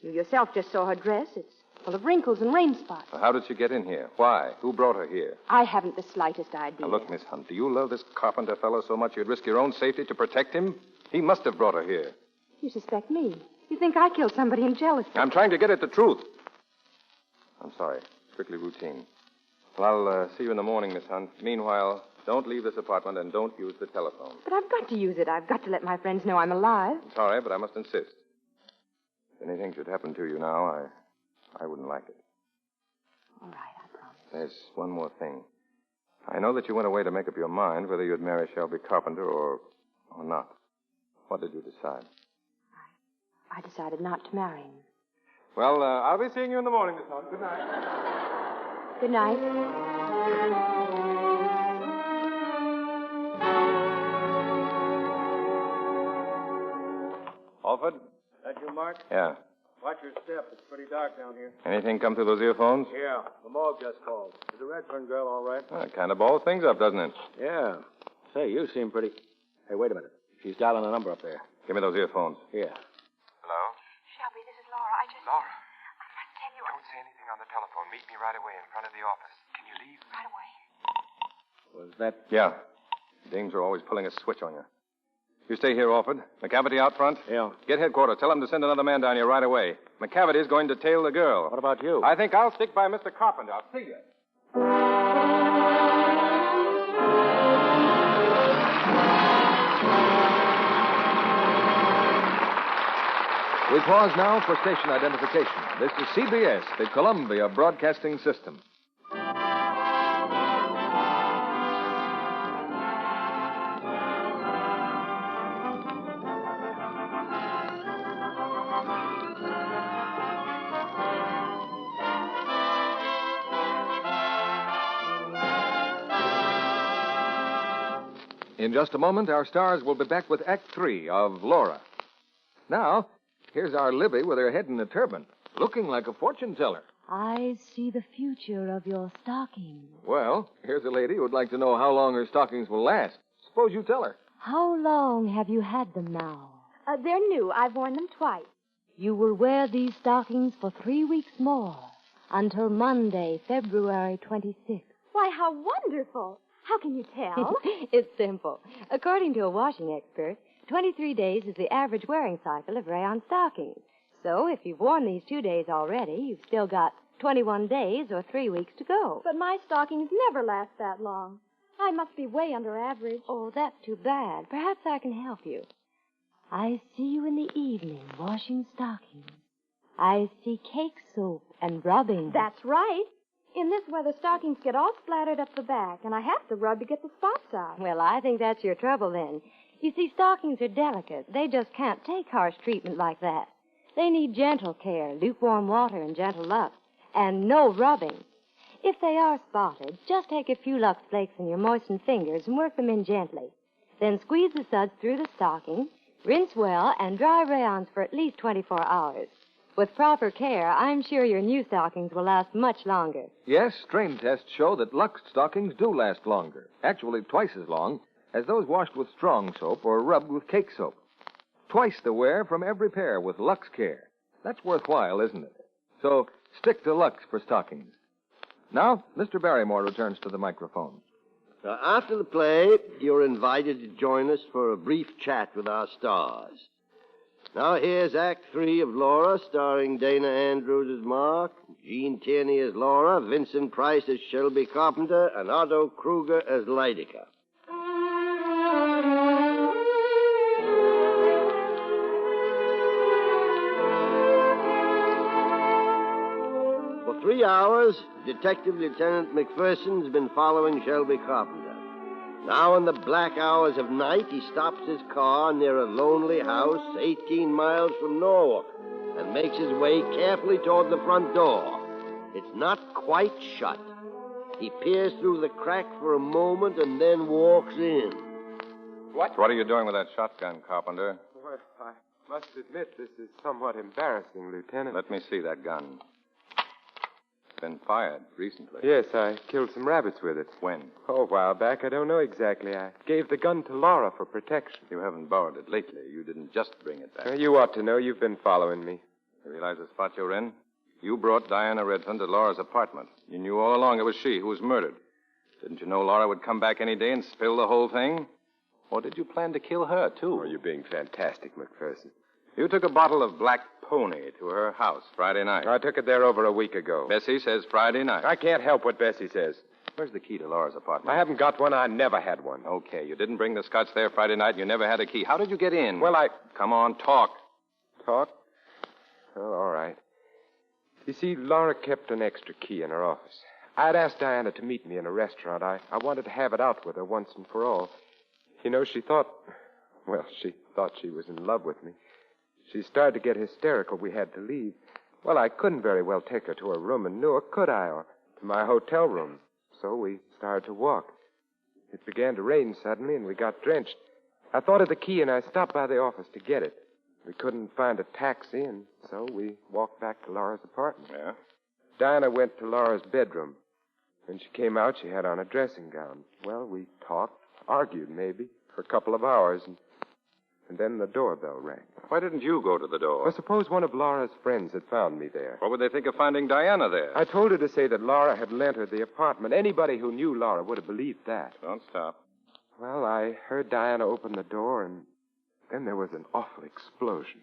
You yourself just saw her dress. It's full of wrinkles and rain spots. Well, how did she get in here? Why? Who brought her here? I haven't the slightest idea. Now, look, Miss Hunt, do you love this Carpenter fellow so much you'd risk your own safety to protect him? He must have brought her here. You suspect me. You think I killed somebody in jealousy. I'm trying to get at the truth. I'm sorry. Strictly routine. Well, I'll see you in the morning, Miss Hunt. Meanwhile, don't leave this apartment and don't use the telephone. But I've got to use it. I've got to let my friends know I'm alive. I'm sorry, but I must insist. If anything should happen to you now, I wouldn't like it. All right, I promise. There's one more thing. I know that you went away to make up your mind whether you'd marry Shelby Carpenter or not. What did you decide? I decided not to marry him. Well, I'll be seeing you in the morning, Miss Hunt. Good night. Good night. Alford? That you, Mark? Yeah. Watch your step. It's pretty dark down here. Anything come through those earphones? Yeah. The morgue just called. Is the Redfern girl all right? It kind of balls things up, doesn't it? Yeah. Say, you seem pretty... Hey, wait a minute. She's dialing a number up there. Give me those earphones. Here. Hello? Shelby, this is Laura. Laura? I must tell you... Don't say anything on the telephone. Meet me right away in front of the office. Can you leave? Right away. Was that... Yeah. Dames are always pulling a switch on you. You stay here, Alford. McCavity out front? Yeah. Get headquarters. Tell them to send another man down here right away. McCavity's going to tail the girl. What about you? I think I'll stick by Mr. Carpenter. I'll see you. We pause now for station identification. This is CBS, the Columbia Broadcasting System. In just a moment, our stars will be back with Act 3 of Laura. Now, here's our Libby with her head in a turban, looking like a fortune teller. I see the future of your stockings. Well, here's a lady who'd like to know how long her stockings will last. Suppose you tell her. How long have you had them now? They're new. I've worn them twice. You will wear these stockings for 3 weeks more, until Monday, February 26th. Why, how wonderful. How can you tell? It's simple. According to a washing expert, 23 days is the average wearing cycle of rayon stockings. So if you've worn these 2 days already, you've still got 21 days or 3 weeks to go. But my stockings never last that long. I must be way under average. Oh, that's too bad. Perhaps I can help you. I see you in the evening washing stockings. I see cake soap and rubbing. That's right. In this weather, stockings get all splattered up the back, and I have to rub to get the spots out. Well, I think that's your trouble then. You see, stockings are delicate. They just can't take harsh treatment like that. They need gentle care, lukewarm water and gentle Lux, and no rubbing. If they are spotted, just take a few Lux flakes in your moistened fingers and work them in gently. Then squeeze the suds through the stocking, rinse well, and dry rayons for at least 24 hours. With proper care, I'm sure your new stockings will last much longer. Yes, strain tests show that Lux stockings do last longer, actually twice as long as those washed with strong soap or rubbed with cake soap. Twice the wear from every pair with Lux Care. That's worthwhile, isn't it? So stick to Lux for stockings. Now, Mr. Barrymore returns to the microphone. Now, after the play, you're invited to join us for a brief chat with our stars. Now, here's Act 3 of Laura, starring Dana Andrews as Mark, Gene Tierney as Laura, Vincent Price as Shelby Carpenter, and Otto Kruger as Lydica. For 3 hours, Detective Lieutenant McPherson's been following Shelby Carpenter. Now, in the black hours of night, he stops his car near a lonely house 18 miles from Norwalk and makes his way carefully toward the front door. It's not quite shut. He peers through the crack for a moment and then walks in. What are you doing with that shotgun, Carpenter? Well, I must admit this is somewhat embarrassing, Lieutenant. Let me see that gun. It's been fired recently. Yes, I killed some rabbits with it. When? Oh, a while back. I don't know exactly. I gave the gun to Laura for protection. You haven't borrowed it lately. You didn't just bring it back. You ought to know. You've been following me. You realize the spot you're in? You brought Diana Redfern to Laura's apartment. You knew all along it was she who was murdered. Didn't you know Laura would come back any day and spill the whole thing? Or did you plan to kill her, too? Oh, you're being fantastic, McPherson. You took a bottle of Black Pony to her house Friday night. I took it there over a week ago. Bessie says Friday night. I can't help what Bessie says. Where's the key to Laura's apartment? I haven't got one. I never had one. Okay, you didn't bring the scotch there Friday night, and you never had a key. How did you get in? Well, Come on, talk. Talk? Oh, all right. You see, Laura kept an extra key in her office. I'd asked Diana to meet me in a restaurant. I wanted to have it out with her once and for all. You know, she thought she was in love with me. She started to get hysterical. We had to leave. Well, I couldn't very well take her to her room in Newark, could I? Or to my hotel room. So we started to walk. It began to rain suddenly, and we got drenched. I thought of the key, and I stopped by the office to get it. We couldn't find a taxi, and so we walked back to Laura's apartment. Yeah? Diana went to Laura's bedroom. When she came out, she had on a dressing gown. Well, we talked, argued maybe, for a couple of hours, and then the doorbell rang. Why didn't you go to the door? Well, suppose one of Laura's friends had found me there. What would they think of finding Diana there? I told her to say that Laura had lent her the apartment. Anybody who knew Laura would have believed that. Don't stop. Well, I heard Diana open the door, and then there was an awful explosion.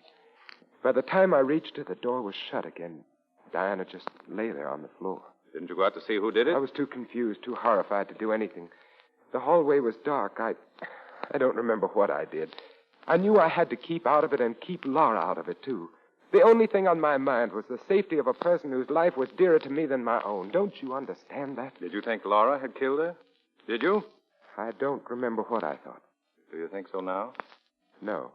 By the time I reached her, the door was shut again. Diana just lay there on the floor. Didn't you go out to see who did it? I was too confused, too horrified to do anything. The hallway was dark. I don't remember what I did. I knew I had to keep out of it and keep Laura out of it, too. The only thing on my mind was the safety of a person whose life was dearer to me than my own. Don't you understand that? Did you think Laura had killed her? Did you? I don't remember what I thought. Do you think so now? No.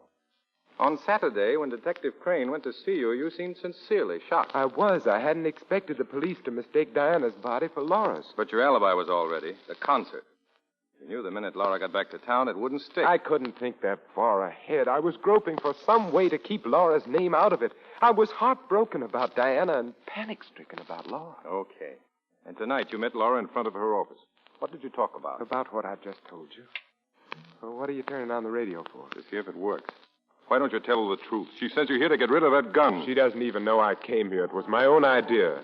On Saturday, when Detective Crane went to see you, you seemed sincerely shocked. I was. I hadn't expected the police to mistake Diana's body for Laura's. But your alibi was all ready. The concert. You knew the minute Laura got back to town, it wouldn't stick. I couldn't think that far ahead. I was groping for some way to keep Laura's name out of it. I was heartbroken about Diana and panic-stricken about Laura. Okay. And tonight you met Laura in front of her office. What did you talk about? About what I've just told you. Well, what are you turning on the radio for? To see if it works. Why don't you tell her the truth? She sent you here to get rid of that gun. She doesn't even know I came here. It was my own idea.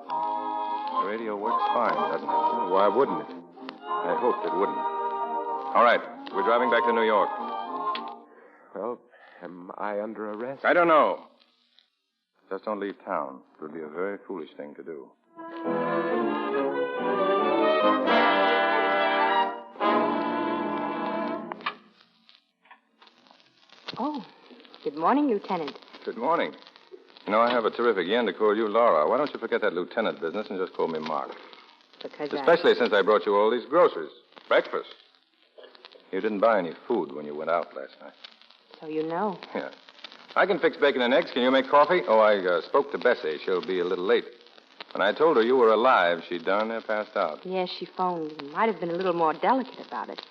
The radio works fine, doesn't it? Why wouldn't it? I hoped it wouldn't. All right. We're driving back to New York. Well, am I under arrest? I don't know. Just don't leave town. It would be a very foolish thing to do. Oh, good morning, Lieutenant. Good morning. You know, I have a terrific yen to call you Laura. Why don't you forget that lieutenant business and just call me Mark? Because Especially since I brought you all these groceries. Breakfast. You didn't buy any food when you went out last night. So you know. Yeah. I can fix bacon and eggs. Can you make coffee? Oh, I spoke to Bessie. She'll be a little late. When I told her you were alive, she darn near passed out. Yes, she phoned. Might have been a little more delicate about it.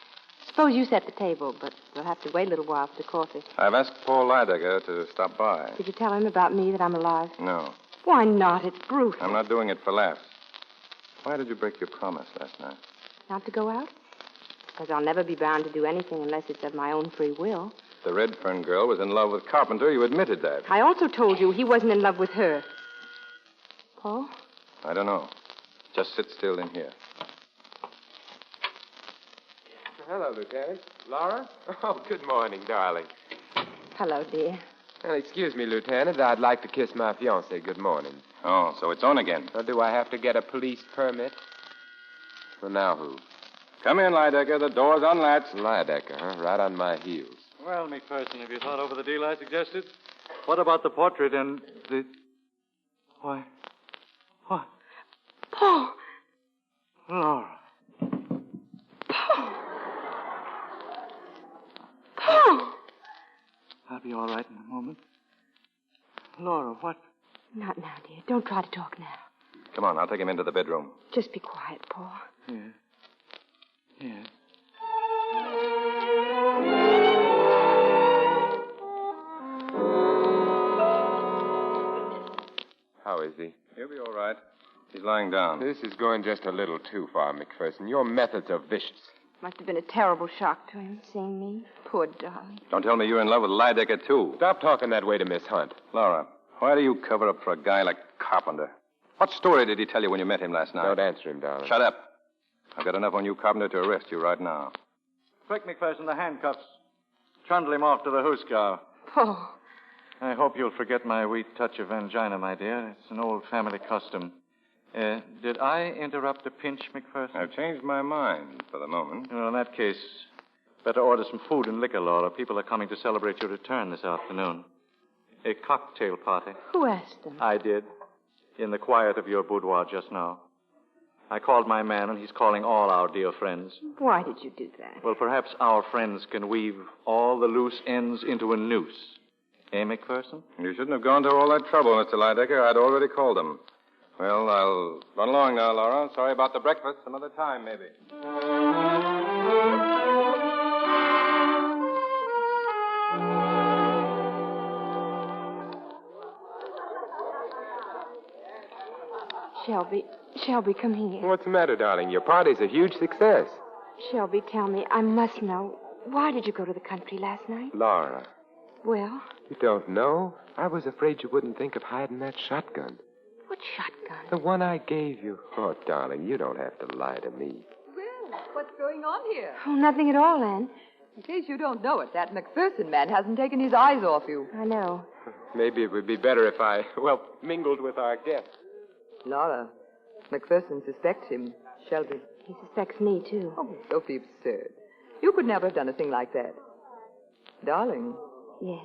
Suppose you set the table, but we'll have to wait a little while for the coffee. I've asked Paul Lydecker to stop by. Did you tell him about me, that I'm alive? No. Why not? It's brutal. I'm not doing it for laughs. Why did you break your promise last night? Not to go out? Because I'll never be bound to do anything unless it's of my own free will. The Redfern girl was in love with Carpenter. You admitted that. I also told you he wasn't in love with her. Paul? I don't know. Just sit still in here. Hello, Lieutenant. Laura? Oh, good morning, darling. Hello, dear. Well, excuse me, Lieutenant. I'd like to kiss my fiancée good morning. Oh, so it's on again. Or do I have to get a police permit? Well, now who? Come in, Lydecker. The door's unlatched. Lydecker, huh? Right on my heels. Well, McPherson, have you thought over the deal I suggested? What about the portrait and the... Why? What? Paul! Laura. Paul! Paul! I'll be all right in a moment. Laura, what? Not now, dear. Don't try to talk now. Come on, I'll take him into the bedroom. Just be quiet, Paul. Yes. Yes. How is he? He'll be all right. He's lying down. This is going just a little too far, McPherson. Your methods are vicious. Must have been a terrible shock to him, seeing me. Poor darling. Don't tell me you're in love with Lydecker, too. Stop talking that way to Miss Hunt. Laura, why do you cover up for a guy like Carpenter? What story did he tell you when you met him last night? Don't answer him, darling. Shut up. I've got enough on you, Carpenter, to arrest you right now. Quick, McPherson, the handcuffs. Trundle him off to the hoosegow. Paul. I hope you'll forget my wee touch of angina, my dear. It's an old family custom. Did I interrupt a pinch, McPherson? I've changed my mind for the moment. Well, in that case, better order some food and liquor, Laura. People are coming to celebrate your return this afternoon. A cocktail party. Who asked them? I did. In the quiet of your boudoir just now. I called my man, and he's calling all our dear friends. Why did you do that? Well, perhaps our friends can weave all the loose ends into a noose. Eh, McPherson? You shouldn't have gone to all that trouble, Mr. Lydecker. I'd already called them. Well, I'll run along now, Laura. Sorry about the breakfast. Some other time, maybe. Shelby, come here. What's the matter, darling? Your party's a huge success. Shelby, tell me, I must know. Why did you go to the country last night? Laura. Well? You don't know? I was afraid you wouldn't think of hiding that shotgun. What shotgun? The one I gave you. Oh, darling, you don't have to lie to me. Well, what's going on here? Oh, nothing at all, Anne. In case you don't know it, that McPherson man hasn't taken his eyes off you. I know. Maybe it would be better if I, mingled with our guests. Laura, McPherson suspects him. Shelby. He suspects me, too. Oh, don't be absurd. You could never have done a thing like that. Darling. Yes.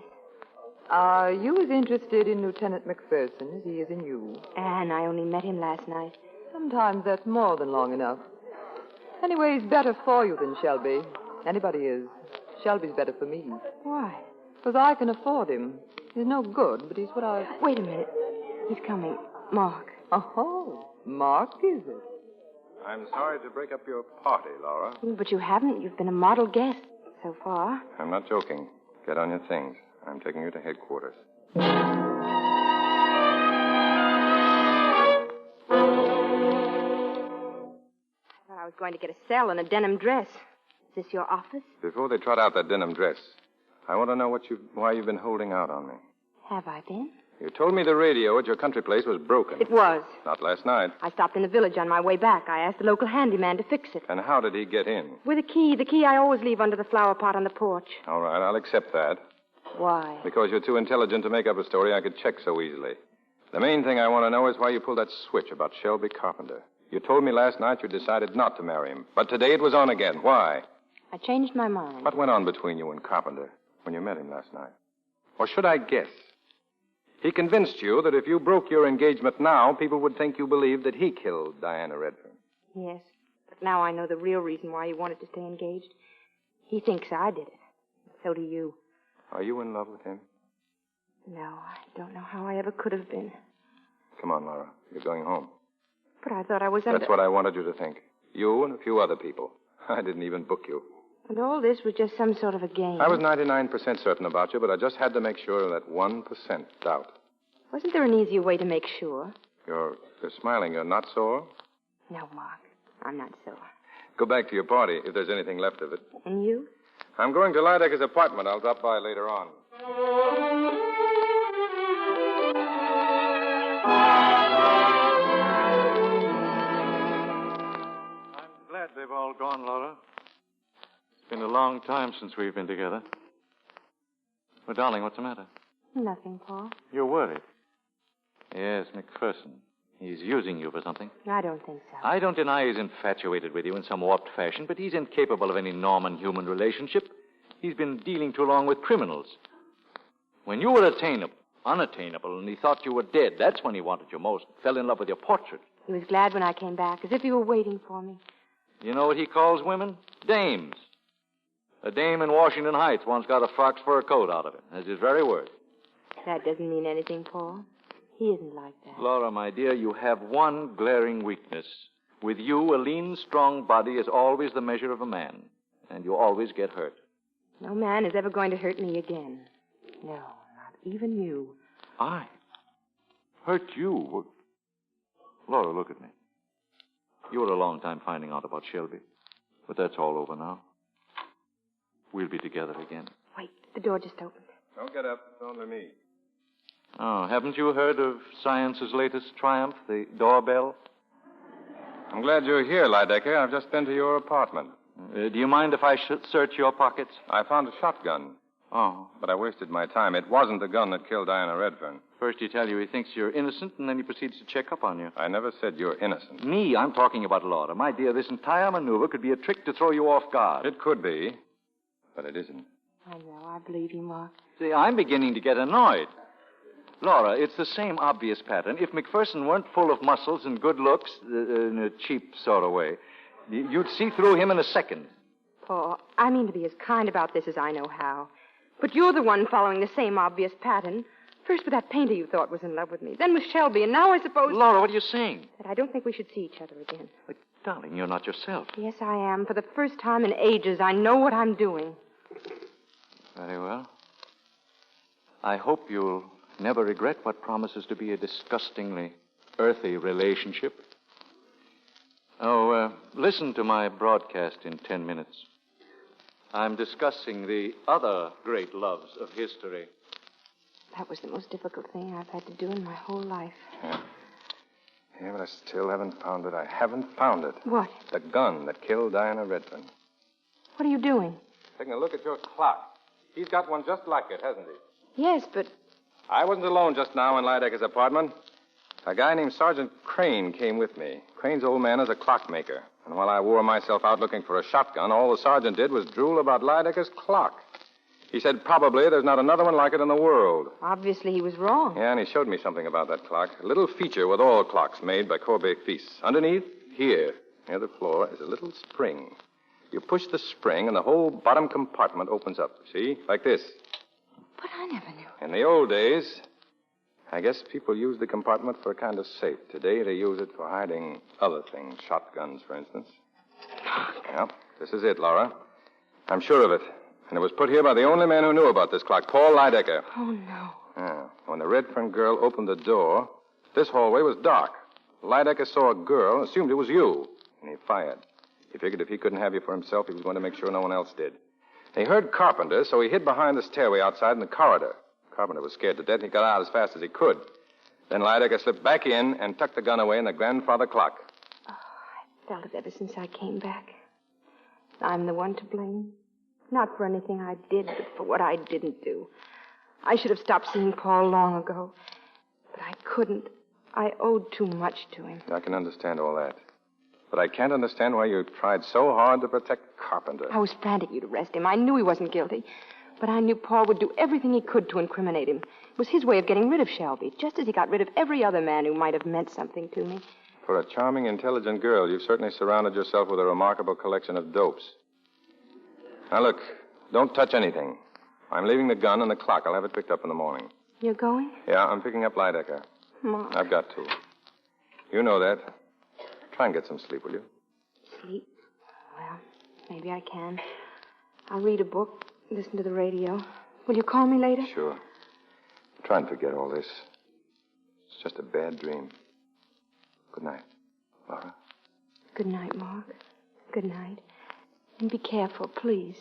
Are you as interested in Lieutenant McPherson as he is in you? Anne, I only met him last night. Sometimes that's more than long enough. Anyway, he's better for you than Shelby. Anybody is. Shelby's better for me. Why? Because I can afford him. He's no good, but he's what I... Wait a minute. He's coming. Mark. Oh, Mark, is it? I'm sorry to break up your party, Laura. But you haven't. You've been a model guest so far. I'm not joking. Get on your things. I'm taking you to headquarters. I thought I was going to get a cell and a denim dress. Is this your office? Before they trot out that denim dress, I want to know why you've been holding out on me. Have I been? You told me the radio at your country place was broken. It was. Not last night. I stopped in the village on my way back. I asked the local handyman to fix it. And how did he get in? With a key. The key I always leave under the flower pot on the porch. All right, I'll accept that. Why? Because you're too intelligent to make up a story I could check so easily. The main thing I want to know is why you pulled that switch about Shelby Carpenter. You told me last night you decided not to marry him, but today it was on again. Why? I changed my mind. What went on between you and Carpenter when you met him last night? Or should I guess? He convinced you that if you broke your engagement now, people would think you believed that he killed Diana Redfern. Yes, but now I know the real reason why he wanted to stay engaged. He thinks I did it. So do you. Are you in love with him? No, I don't know how I ever could have been. Come on, Laura. You're going home. But I thought I was under... That's what I wanted you to think. You and a few other people. I didn't even book you. And all this was just some sort of a game. I was 99% certain about you, but I just had to make sure of that 1% doubt. Wasn't there an easier way to make sure? You're smiling. You're not sore? No, Mark. I'm not sore. Go back to your party, if there's anything left of it. And you? I'm going to Lydecker's apartment. I'll drop by later on. I'm glad they've all gone, Laura. It's been a long time since we've been together. Well, darling, what's the matter? Nothing, Paul. You're worried. Yes, McPherson. He's using you for something. I don't think so. I don't deny he's infatuated with you in some warped fashion, but he's incapable of any normal human relationship. He's been dealing too long with criminals. When you were unattainable, and he thought you were dead, that's when he wanted you most. Fell in love with your portrait. He was glad when I came back, as if he were waiting for me. You know what he calls women? Dames. A dame in Washington Heights once got a fox fur coat out of it. That's his very word. That doesn't mean anything, Paul. He isn't like that. Laura, my dear, you have one glaring weakness. With you, a lean, strong body is always the measure of a man, and you always get hurt. No man is ever going to hurt me again. No, not even you. I? Hurt you? Laura, look at me. You were a long time finding out about Shelby, but that's all over now. We'll be together again. Wait, the door just opened. Don't get up. It's only me. Oh, haven't you heard of science's latest triumph, the doorbell? I'm glad you're here, Lydecker. I've just been to your apartment. Do you mind if I search your pockets? I found a shotgun. Oh. But I wasted my time. It wasn't the gun that killed Diana Redfern. First he tells you he thinks you're innocent, and then he proceeds to check up on you. I never said you're innocent. Me? I'm talking about Laura. My dear, this entire maneuver could be a trick to throw you off guard. It could be, but it isn't. I know. I believe you, Mark. See, I'm beginning to get annoyed. Laura, it's the same obvious pattern. If McPherson weren't full of muscles and good looks, in a cheap sort of way, you'd see through him in a second. Paul, I mean to be as kind about this as I know how. But you're the one following the same obvious pattern. First with that painter you thought was in love with me. Then with Shelby, and now I suppose... Laura, what are you saying? That I don't think we should see each other again. But, darling, you're not yourself. Yes, I am. For the first time in ages, I know what I'm doing. Very well. I hope you'll never regret what promises to be a disgustingly earthy relationship. Oh, listen to my broadcast in 10 minutes. I'm discussing the other great loves of history. That was the most difficult thing I've had to do in my whole life. Yeah, but I still haven't found it. I haven't found it. What? The gun that killed Diana Redfern. What are you doing? Taking a look at your clock. He's got one just like it, hasn't he? Yes, but... I wasn't alone just now in Lydecker's apartment. A guy named Sergeant Crane came with me. Crane's old man is a clockmaker. And while I wore myself out looking for a shotgun, all the sergeant did was drool about Lydecker's clock. He said probably there's not another one like it in the world. Obviously he was wrong. Yeah, and he showed me something about that clock. A little feature with all clocks made by Corbeil-Fils. Underneath, here, near the floor, is a little spring. You push the spring, and the whole bottom compartment opens up. See? Like this. But I never knew. In the old days, I guess people used the compartment for a kind of safe. Today, they use it for hiding other things. Shotguns, for instance. Yep, this is it, Laura. I'm sure of it. And it was put here by the only man who knew about this clock, Paul Lydecker. Oh, no. Yeah. When the Redfern girl opened the door, this hallway was dark. Lydecker saw a girl and assumed it was you, and he fired. He figured if he couldn't have you for himself, he was going to make sure no one else did. He heard Carpenter, so he hid behind the stairway outside in the corridor. Carpenter was scared to death, and he got out as fast as he could. Then Lydecker slipped back in and tucked the gun away in the grandfather clock. Oh, I felt it ever since I came back. I'm the one to blame. Not for anything I did, but for what I didn't do. I should have stopped seeing Paul long ago. But I couldn't. I owed too much to him. I can understand all that. But I can't understand why you tried so hard to protect Carpenter. I was frantic you'd arrest him. I knew he wasn't guilty. But I knew Paul would do everything he could to incriminate him. It was his way of getting rid of Shelby, just as he got rid of every other man who might have meant something to me. For a charming, intelligent girl, you've certainly surrounded yourself with a remarkable collection of dopes. Now, look, don't touch anything. I'm leaving the gun and the clock. I'll have it picked up in the morning. You're going? Yeah, I'm picking up Lydecker. Mark. I've got to. You know that. Try and get some sleep, will you? Sleep? Well, maybe I can. I'll read a book, listen to the radio. Will you call me later? Sure. Try and forget all this. It's just a bad dream. Good night, Laura. Good night, Mark. Good night. And be careful, please.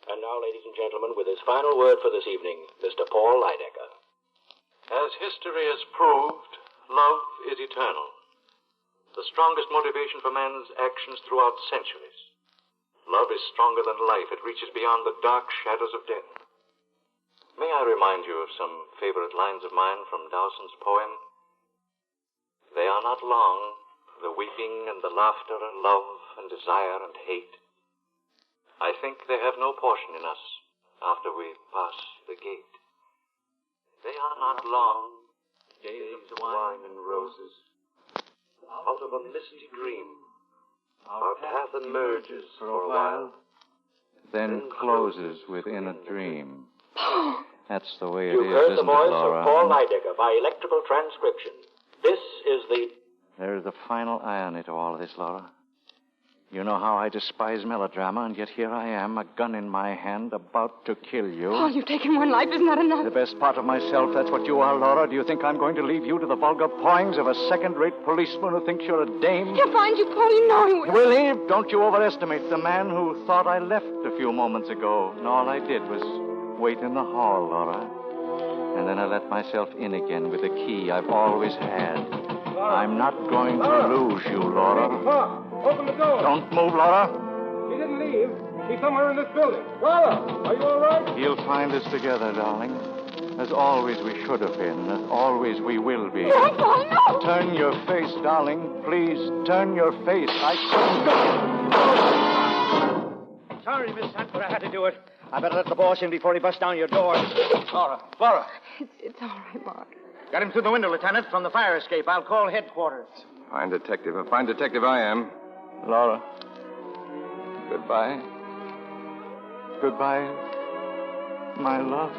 And now, ladies and gentlemen, with his final word for this evening, Mr. Paul Lydecker. As history has proved, love is eternal. The strongest motivation for man's actions throughout centuries. Love is stronger than life. It reaches beyond the dark shadows of death. May I remind you of some favorite lines of mine from Dowson's poem? They are not long, the weeping and the laughter and love and desire and hate. I think they have no portion in us after we pass the gate. They are not long, days of wine and roses. Out of a misty dream, our path emerges for a while, then closes within a dream. That's the way it You've is, heard the isn't it, voice Laura? of Paul Lydecker by electrical transcription. This is the... There's the final irony to all of this, Laura. You know how I despise melodrama, and yet here I am, a gun in my hand, about to kill you. Oh, you've taken one life. Isn't that enough? The best part of myself, that's what you are, Laura. Do you think I'm going to leave you to the vulgar pawings of a second-rate policeman who thinks you're a dame? He'll find you, Paul. You know he will. Will he? Don't you overestimate the man who thought I left a few moments ago. And all I did was wait in the hall, Laura. And then I let myself in again with the key I've always had. I'm not going to lose you, Laura. Open the door. Don't move, Laura. He didn't leave. He's somewhere in this building. Laura, are you all right? He'll find us together, darling. As always we should have been. As always we will be. No, Paul, no. Turn your face, darling. Please, turn your face. Sorry, Miss Hunt, but I had to do it. I better let the boss in before he busts down your door. Laura. It's all right, Mark. Got him through the window, Lieutenant, from the fire escape. I'll call headquarters. Fine detective. A fine detective I am. Laura. Goodbye. Goodbye, my love.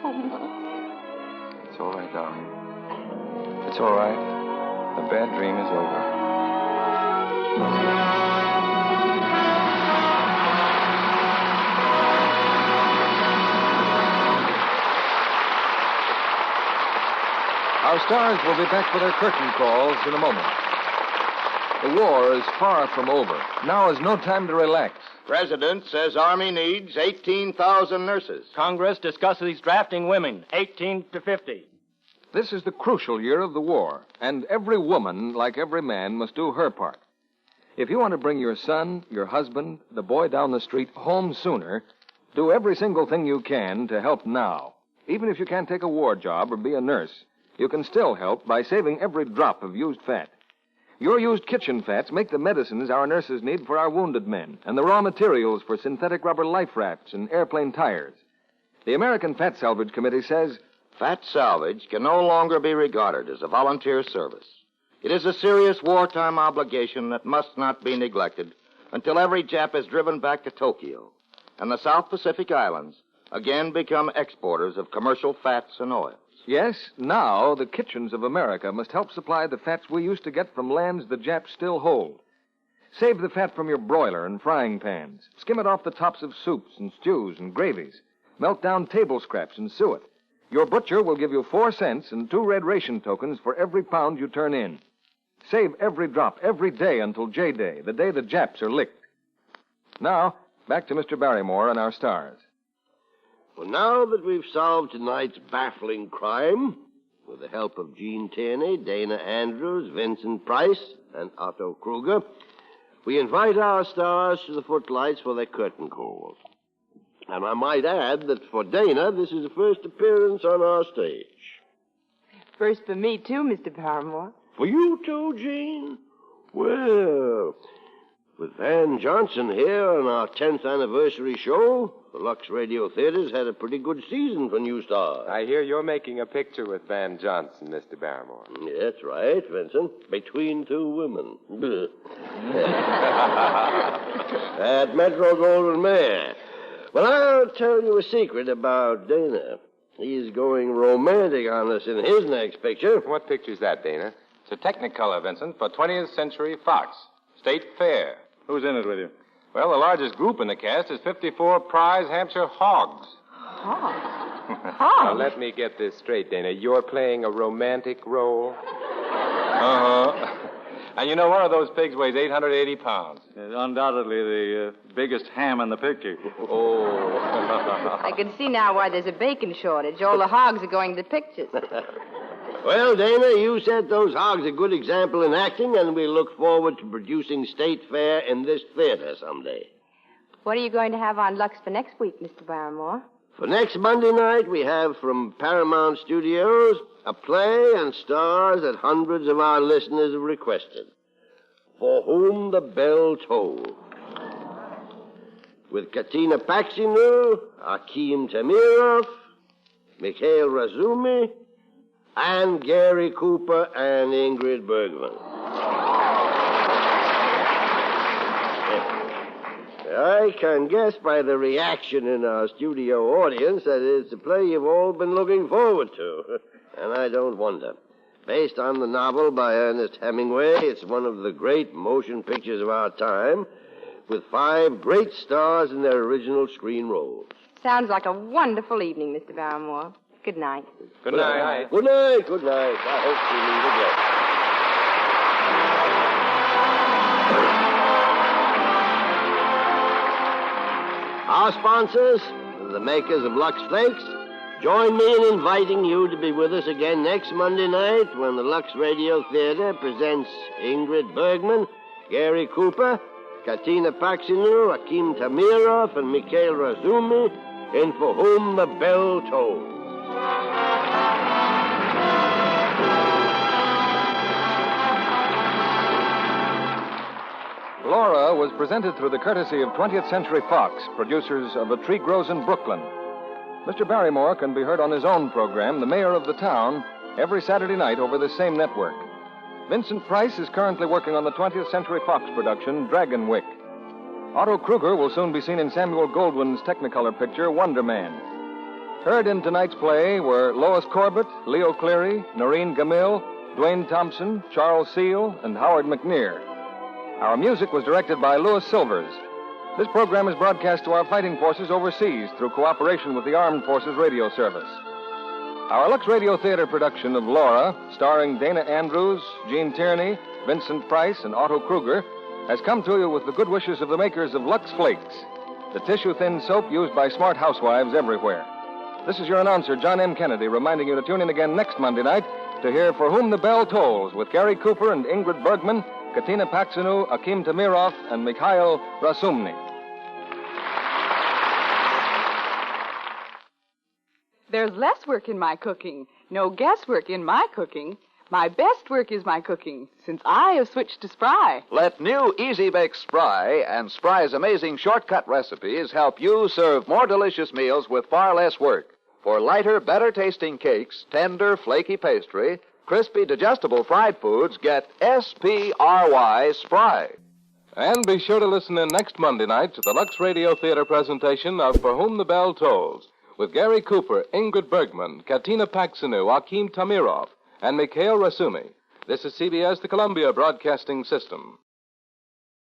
Oh, Mark. It's all right, darling. It's all right. The bad dream is over. Our stars will be back for their curtain calls in a moment. The war is far from over. Now is no time to relax. President says Army needs 18,000 nurses. Congress discusses drafting women, 18 to 50. This is the crucial year of the war, and every woman, like every man, must do her part. If you want to bring your son, your husband, the boy down the street home sooner, do every single thing you can to help now. Even if you can't take a war job or be a nurse, you can still help by saving every drop of used fat. Your used kitchen fats make the medicines our nurses need for our wounded men and the raw materials for synthetic rubber life rafts and airplane tires. The American Fat Salvage Committee says, Fat salvage can no longer be regarded as a volunteer service. It is a serious wartime obligation that must not be neglected until every Jap is driven back to Tokyo and the South Pacific Islands again become exporters of commercial fats and oils. yes, now the kitchens of America must help supply the fats we used to get from lands the Japs still hold. Save the fat from your broiler and frying pans. Skim it off the tops of soups and stews and gravies. Melt down table scraps and suet. Your butcher will give you 4 cents and 2 red ration tokens for every pound you turn in. Save every drop, every day until J-Day, the day the Japs are licked. Now, back to Mr. Barrymore and our stars. Well, now that we've solved tonight's baffling crime, With the help of Gene Tierney, Danaandrews, Vincent Price, and Otto Kruger, we invite our stars to the footlights for their curtain calls. And I might add that for Dana, this is the first appearance on our stage. First for me, too, Mr. Barrymore. For you too, Gene? Well, with Van Johnson here on our 10th anniversary show, the Lux Radio Theater's had a pretty good season for new stars. I hear you're making a picture with Van Johnson, Mr. Barrymore. That's right, Vincent. Between two women. At Metro Goldwyn Mayer. Well, I'll tell you a secret about Dana. He's going romantic on us in his next picture. What picture's that, Dana? It's a Technicolor, Vincent, for 20th Century Fox. State Fair. Who's in it with you? Well, the largest group in the cast is 54 prize Hampshire hogs. Hogs? Now, let me get this straight, Dana. You're playing a romantic role? Uh-huh. And you know, one of those pigs weighs 880 pounds. Undoubtedly the biggest ham in the picture. Oh. I can see now why there's a bacon shortage. All the hogs are going to the pictures. Well, Dana, you set those hogs a good example in acting, and we look forward to producing State Fair in this theater someday. What are you going to have on Lux for next week, Mr. Barrymore? For next Monday night, we have from Paramount Studios a play and stars that hundreds of our listeners have requested. For Whom the Bell Tolls. With Katina Paxinu, Akim Tamirov, Mikhail Razumi, and Gary Cooper and Ingrid Bergman. I can guess by the reaction in our studio audience that it's a play you've all been looking forward to. And I don't wonder. Based on the novel by Ernest Hemingway, it's one of the great motion pictures of our time, with 5 great stars in their original screen roles. Sounds like a wonderful evening, Mr. Barrymore. Good night. Good night. Good night. Good night. I hope we meet again. Our sponsors, the makers of Lux Flakes, join me in inviting you to be with us again next Monday night when the Lux Radio Theater presents Ingrid Bergman, Gary Cooper, Katina Paxinu, Akim Tamirov, and Mikhail Razumi in For Whom the Bell Tolls. Laura was presented through the courtesy of 20th Century Fox, producers of A Tree Grows in Brooklyn. Mr. Barrymore can be heard on his own program, The Mayor of the Town, every Saturday night over this same network. Vincent Price is currently working on the 20th Century Fox production, Dragonwick. Otto Kruger will soon be seen in Samuel Goldwyn's Technicolor picture, Wonder Man. Heard in tonight's play were Lois Corbett, Leo Cleary, Noreen Gamil, Dwayne Thompson, Charles Seal, and Howard McNear. Our music was directed by Louis Silvers. This program is broadcast to our fighting forces overseas through cooperation with the Armed Forces Radio Service. Our Lux Radio Theater production of Laura, starring Dana Andrews, Gene Tierney, Vincent Price, and Otto Kruger, has come to you with the good wishes of the makers of Lux Flakes, the tissue-thin soap used by smart housewives everywhere. This is your announcer, John M. Kennedy, reminding you to tune in again next Monday night to hear For Whom the Bell Tolls with Gary Cooper and Ingrid Bergman, Katina Paxinu, Akim Tamirov, and Mikhail Razumny. There's less work in my cooking, no guesswork in my cooking. My best work is my cooking, since I have switched to Spry. Let new Easy Bake Spry and Spry's amazing shortcut recipes help you serve more delicious meals with far less work. For lighter, better-tasting cakes, tender, flaky pastry, crispy, digestible fried foods, get S-P-R-Y Spry. And be sure to listen in next Monday night to the Lux Radio Theater presentation of For Whom the Bell Tolls, with Gary Cooper, Ingrid Bergman, Katina Paxinu, Akim Tamirov, and Mikhail Razumny. This is CBS, the Columbia Broadcasting System.